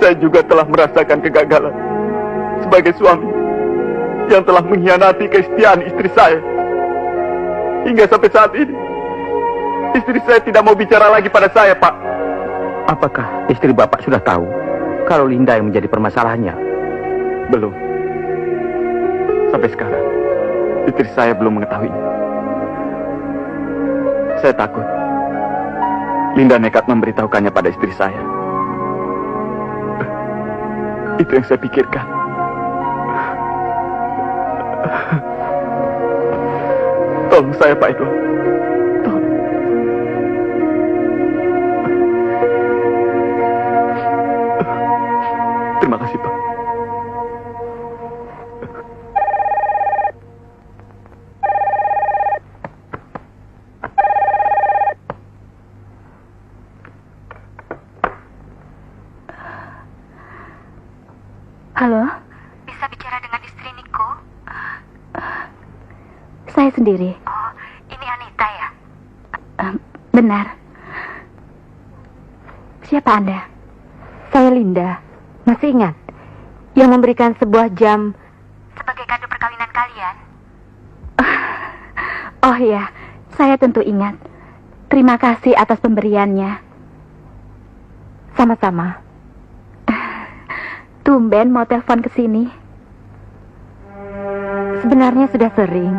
Saya juga telah merasakan kegagalan sebagai suami yang telah mengkhianati kesetiaan istri saya. Hingga sampai saat ini, istri saya tidak mau bicara lagi pada saya, Pak. Apakah istri Bapak sudah tahu kalau Linda yang menjadi permasalahannya? Belum. Sampai sekarang, istri saya belum mengetahuinya. Saya takut Linda nekat memberitahukannya pada istri saya. Itu yang saya pikirkan. Tolong saya, Pak Edward. Tolong. Terima kasih, Pak. Halo? Bisa bicara dengan istri Niko? Saya sendiri. Oh, ini Anita ya? Benar. Siapa Anda? Saya Linda. Masih ingat? Yang memberikan sebuah jam sebagai kado perkawinan kalian? Oh ya, saya tentu ingat. Terima kasih atas pemberiannya. Sama-sama. Tumben mau telepon ke sini. Sebenarnya sudah sering,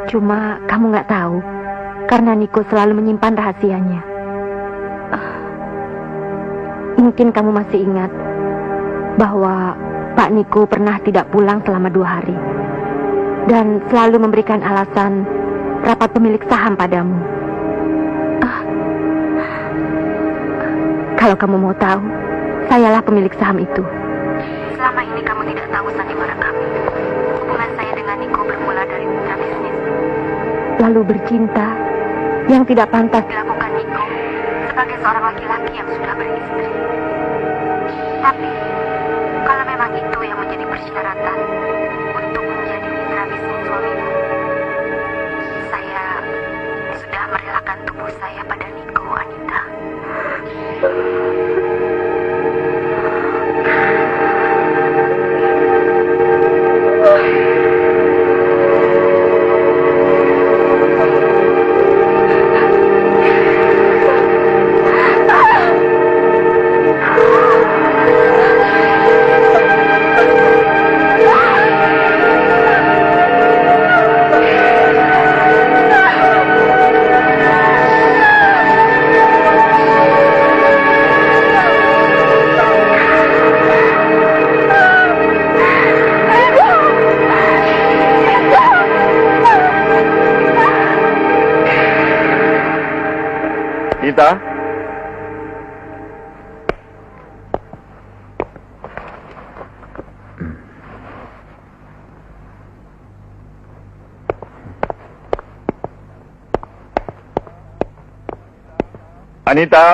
cuma kamu nggak tahu karena Niko selalu menyimpan rahasianya. Mungkin kamu masih ingat bahwa Pak Niko pernah tidak pulang selama 2 hari dan selalu memberikan alasan rapat pemilik saham padamu. Kalau kamu mau tahu, sayalah pemilik saham itu. Selama ini kamu tidak tahu sandiwara kami. Hubungan saya dengan Niko bermula dari mitra bisnis. Lalu bercinta yang tidak pantas dilakukan Niko sebagai seorang laki-laki yang sudah beristri. Tapi kalau memang itu yang menjadi persyaratan untuk menjadi mitra bisnis suamimu, saya sudah merelakan tubuh saya pada Niko, Anita. Anita? Anita?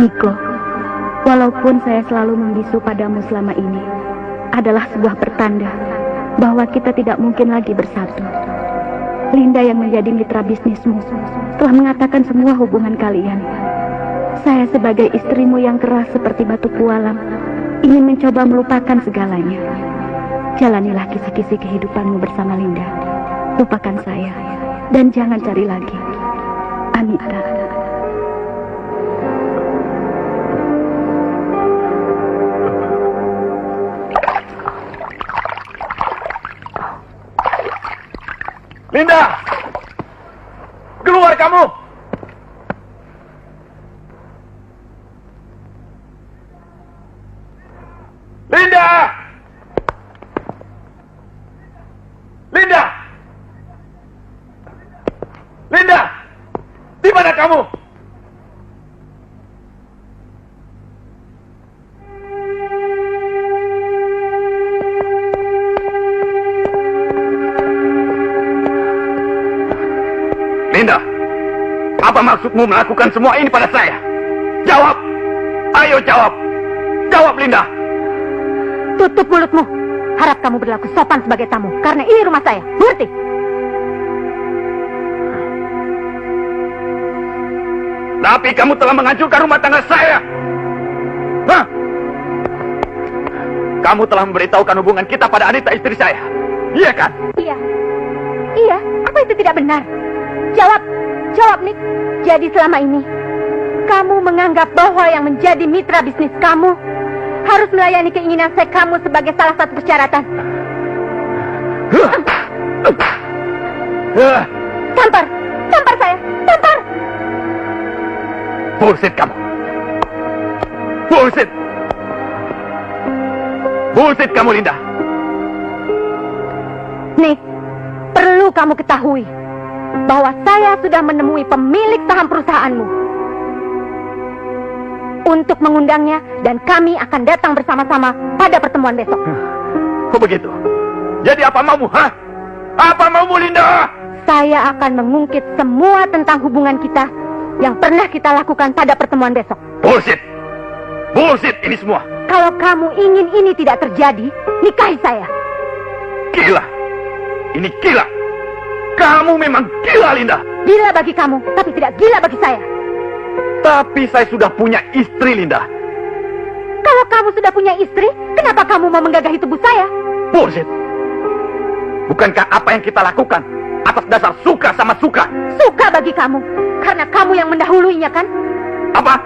Niko, walaupun saya selalu membisu padamu selama ini, adalah sebuah pertanda bahwa kita tidak mungkin lagi bersatu. Linda yang menjadi mitra bisnismu telah mengatakan semua hubungan kalian. Saya sebagai istrimu yang keras seperti batu pualam, ingin mencoba melupakan segalanya. Jalanilah kisi-kisi kehidupanmu bersama Linda. Lupakan saya. Dan jangan cari lagi. Anita. Linda! Keluar kamu! Linda! Linda! Linda! Di mana kamu? Linda, apa maksudmu melakukan semua ini pada saya? Jawab! Ayo jawab! Jawab, Linda! Tutup mulutmu. Harap kamu berlaku sopan sebagai tamu, karena ini rumah saya. Mengerti? Tapi kamu telah menghancurkan rumah tangga saya. Hah? Kamu telah memberitahukan hubungan kita pada Anita, istri saya. Iya kan? Iya. Iya, apa itu tidak benar? Jawab. Jawab, Nick. Jadi selama ini, kamu menganggap bahwa yang menjadi mitra bisnis kamu harus melayani keinginan saya kamu sebagai salah satu persyaratan. Tampar! Tampar saya! Tampar! Bullshit kamu! Bullshit! Bullshit kamu, Linda! Nick, perlu kamu ketahui bahwa saya sudah menemui pemilik saham perusahaanmu untuk mengundangnya, dan kami akan datang bersama-sama pada pertemuan besok. Oh begitu? Jadi apa maumu, ha? Apa maumu, Linda? Saya akan mengungkit semua tentang hubungan kita yang pernah kita lakukan pada pertemuan besok. Bullshit! Bullshit ini semua! Kalau kamu ingin ini tidak terjadi, nikahi saya. Gila! Ini gila! Kamu memang gila, Linda! Gila bagi kamu, tapi tidak gila bagi saya. Tapi saya sudah punya istri, Linda. Kalau kamu sudah punya istri, kenapa kamu mau menggagahi tubuh saya? Bullshit! Bukankah apa yang kita lakukan atas dasar suka sama suka? Suka bagi kamu, karena kamu yang mendahuluinya, kan? Apa?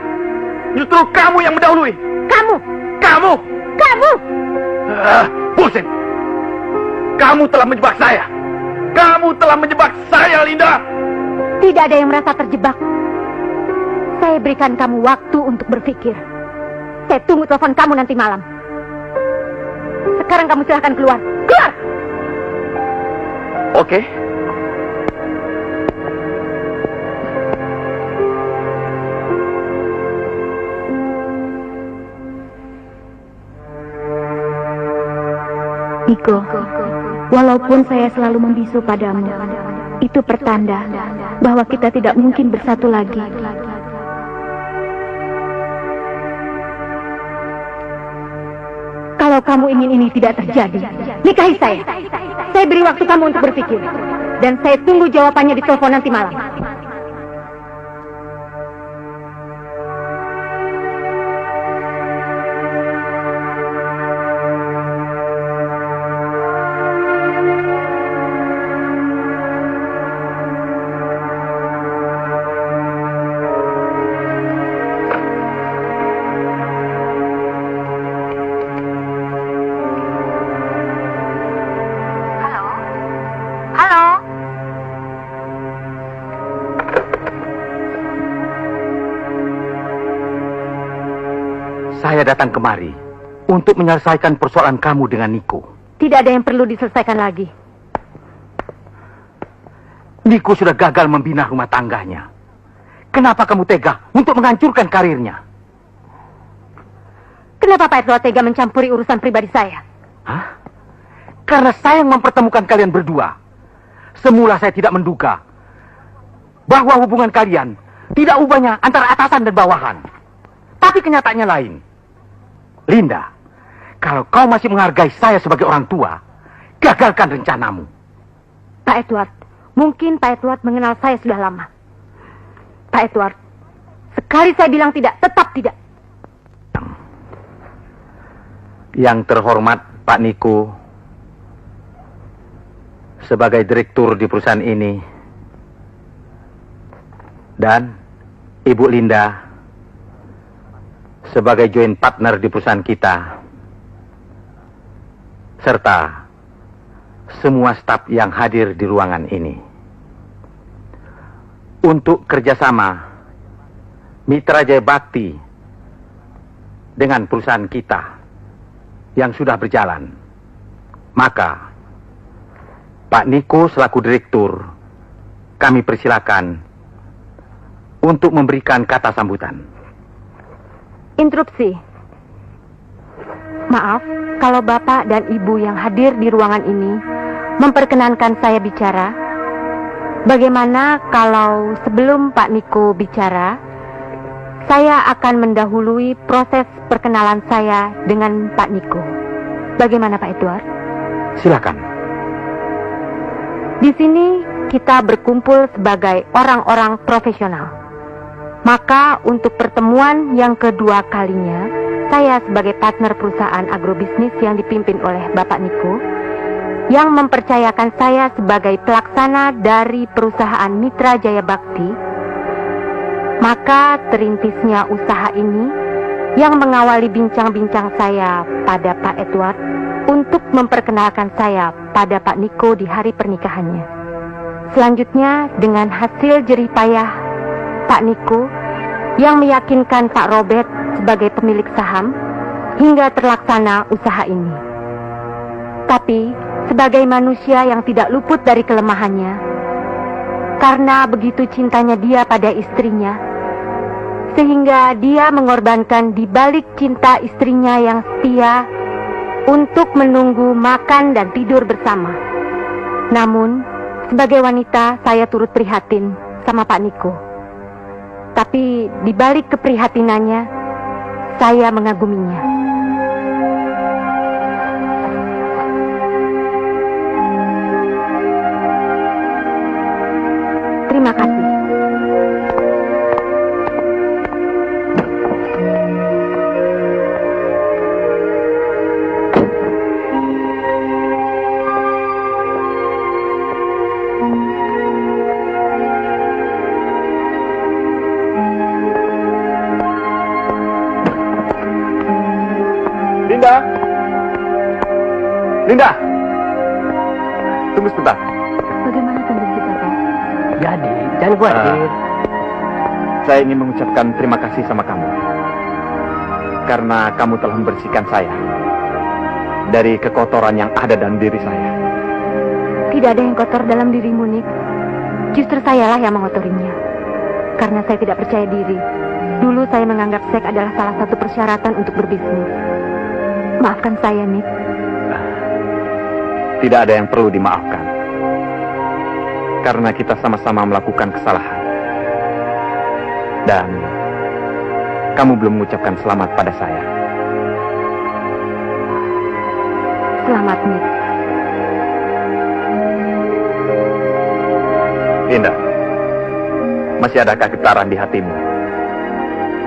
Justru kamu yang mendahului? Kamu! Kamu! Kamu! Bullshit! Kamu telah menjebak saya! Kamu telah menjebak saya, Linda! Tidak ada yang merasa terjebak. Saya berikan kamu waktu untuk berpikir. Saya tunggu telepon kamu nanti malam. Sekarang kamu silahkan keluar. Keluar! Oke. Niko, walaupun saya selalu membisu padamu, itu pertanda bahwa kita tidak mungkin bersatu lagi. Kalau kamu ingin ini tidak terjadi, nikahi saya. Saya beri waktu kamu untuk berpikir. Dan saya tunggu jawabannya di telepon nanti malam. Saya datang kemari untuk menyelesaikan persoalan kamu dengan Niko. Tidak ada yang perlu diselesaikan lagi. Niko sudah gagal membina rumah tangganya. Kenapa kamu tega untuk menghancurkan karirnya? Kenapa Pak Edward tega mencampuri urusan pribadi saya? Hah? Karena saya yang mempertemukan kalian berdua. Semula saya tidak menduga bahwa hubungan kalian tidak ubahnya antara atasan dan bawahan. Tapi kenyataannya lain. Linda, kalau kau masih menghargai saya sebagai orang tua, gagalkan rencanamu. Pak Edward, mungkin Pak Edward mengenal saya sudah lama. Pak Edward, sekali saya bilang tidak, tetap tidak. Yang terhormat Pak Niko, sebagai direktur di perusahaan ini, Dan Ibu Linda sebagai joint partner di perusahaan kita, serta semua staf yang hadir di ruangan ini. Untuk kerjasama Mitra Jaya Bakti dengan perusahaan kita yang sudah berjalan, maka Pak Niko selaku direktur kami persilakan untuk memberikan kata sambutan. Interupsi. Maaf, kalau Bapak dan Ibu yang hadir di ruangan ini memperkenankan saya bicara, bagaimana kalau sebelum Pak Niko bicara, saya akan mendahului proses perkenalan saya dengan Pak Niko. Bagaimana Pak Edward? Silakan. Di sini kita berkumpul sebagai orang-orang profesional. Maka untuk pertemuan yang kedua kalinya, saya sebagai partner perusahaan agrobisnis yang dipimpin oleh Bapak Niko, yang mempercayakan saya sebagai pelaksana dari perusahaan Mitra Jaya Bakti, maka terintisnya usaha ini yang mengawali bincang-bincang saya pada Pak Edward untuk memperkenalkan saya pada Pak Niko di hari pernikahannya. Selanjutnya dengan hasil jerih payah Pak Niko yang meyakinkan Pak Robert sebagai pemilik saham hingga terlaksana usaha ini. Tapi sebagai manusia yang tidak luput dari kelemahannya, karena begitu cintanya dia pada istrinya, sehingga dia mengorbankan di balik cinta istrinya yang setia untuk menunggu makan dan tidur bersama. Namun sebagai wanita saya turut prihatin sama Pak Niko. Tapi di balik keprihatinannya, saya mengaguminya. Terima kasih. Linda, tunggu sebentar. Bagaimana tanggung kita, Pak? Jadi, jangan khawatir. Saya ingin mengucapkan terima kasih sama kamu karena kamu telah membersihkan saya dari kekotoran yang ada dalam diri saya. Tidak ada yang kotor dalam dirimu, Nick. Justru sayalah yang mengotorinya. Karena saya tidak percaya diri. Dulu saya menganggap seks adalah salah satu persyaratan untuk berbisnis. Maafkan saya, Nick. Tidak ada yang perlu dimaafkan. Karena kita sama-sama melakukan kesalahan. Dan kamu belum mengucapkan selamat pada saya. Selamat, Nick. Linda, masih adakah getaran di hatimu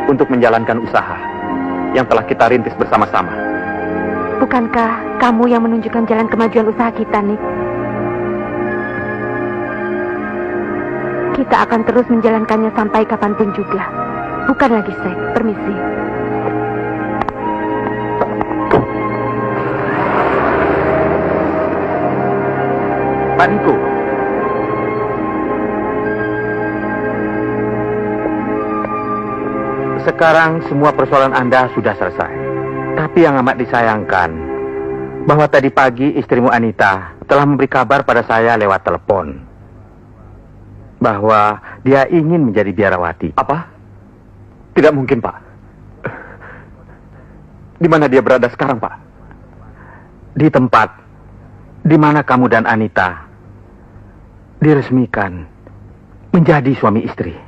untuk menjalankan usaha yang telah kita rintis bersama-sama? Bukankah kamu yang menunjukkan jalan kemajuan usaha kita, Nick? Kita akan terus menjalankannya sampai kapanpun juga. Bukan lagi seks. Permisi. Pak Niko. Sekarang semua persoalan Anda sudah selesai. Tapi yang amat disayangkan, bahwa tadi pagi istrimu Anita telah memberi kabar pada saya lewat telepon bahwa dia ingin menjadi biarawati. Apa? Tidak mungkin, Pak. Di mana dia berada sekarang, Pak? Di tempat di mana kamu dan Anita diresmikan menjadi suami istri.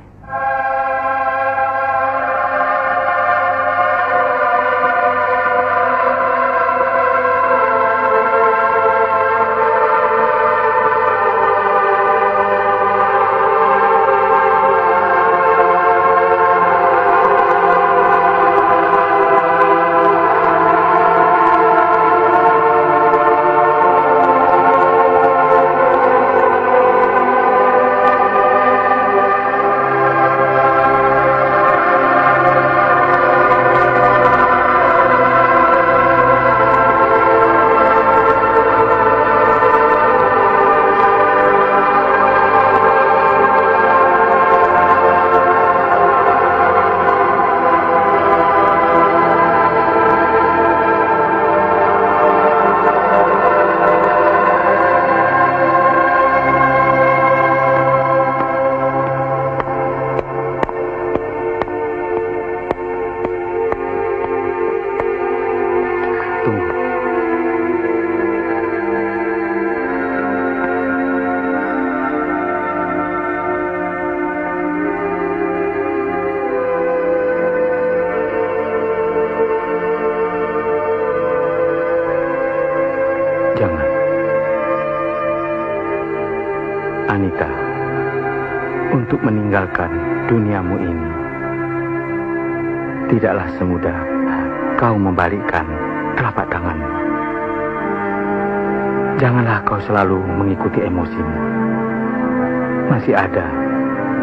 untuk meninggalkan duniamu ini. Tidaklah semudah kau membalikkan telapak tanganmu. Janganlah kau selalu mengikuti emosimu. Masih ada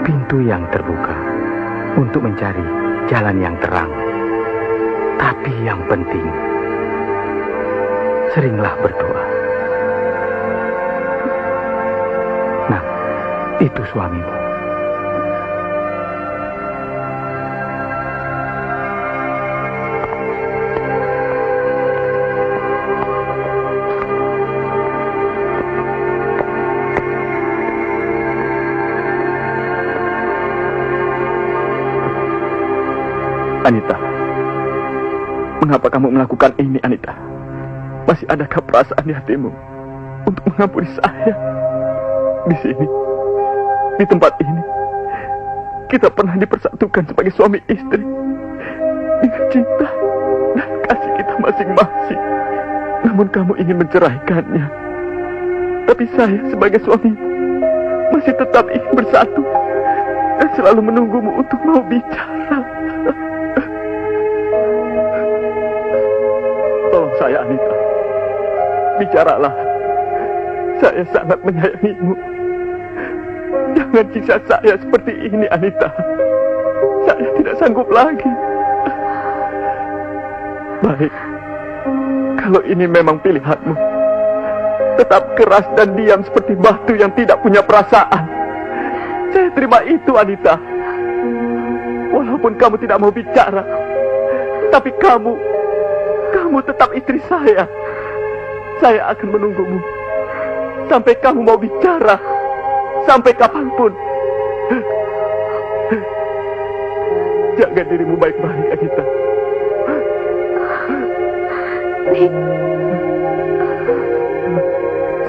pintu yang terbuka untuk mencari jalan yang terang. Tapi yang penting, seringlah berdoa. Nah, itu suamimu. Anita, mengapa kamu melakukan ini, Anita? Masih adakah perasaan di hatimu untuk mengampuni saya? Di sini, di tempat ini, kita pernah dipersatukan sebagai suami istri dengan cinta dan kasih kita masing-masing. Namun kamu ingin menceraikannya. Tapi saya sebagai suami masih tetap ingin bersatu dan selalu menunggumu untuk mau bicara. Tolong saya, Anita. Bicaralah. Saya sangat menyayangimu. Jangan siksa saya seperti ini, Anita. Saya tidak sanggup lagi. Baik. Kalau ini memang pilihanmu, tetap keras dan diam seperti batu yang tidak punya perasaan. Saya terima itu, Anita. Walaupun kamu tidak mau bicara, tapi kamu tetap istri saya. Saya akan menunggumu sampai kamu mau bicara, sampai kapanpun. Jaga dirimu baik-baik, Anita. Nih,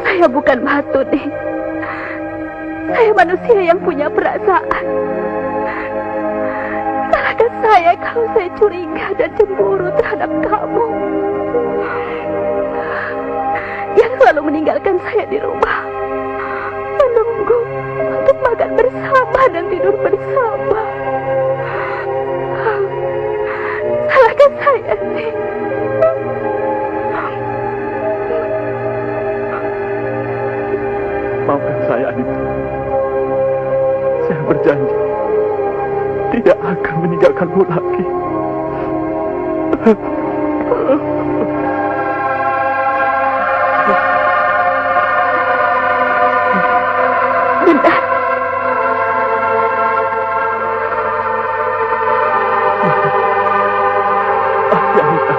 saya bukan batu, nih. Saya manusia yang punya perasaan. Salahkah saya kalau saya curiga dan cemburu terhadap kamu yang selalu meninggalkan saya di rumah, menunggu untuk makan bersama dan tidur bersama? Salahkah saya, nih? Maafkan saya, Anita. Saya berjanji tidak akan meninggalkanmu lagi. Bunda. Ya, Anita.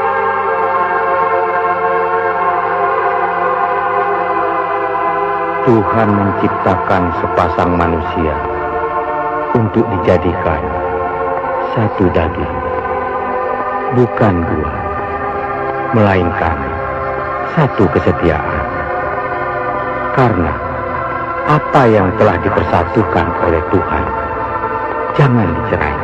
Tuhan menciptakan sepasang manusia untuk dijadikan satu daging, bukan dua, melainkan satu kesetiaan. Karena apa yang telah dipersatukan oleh Tuhan, jangan diceraikan.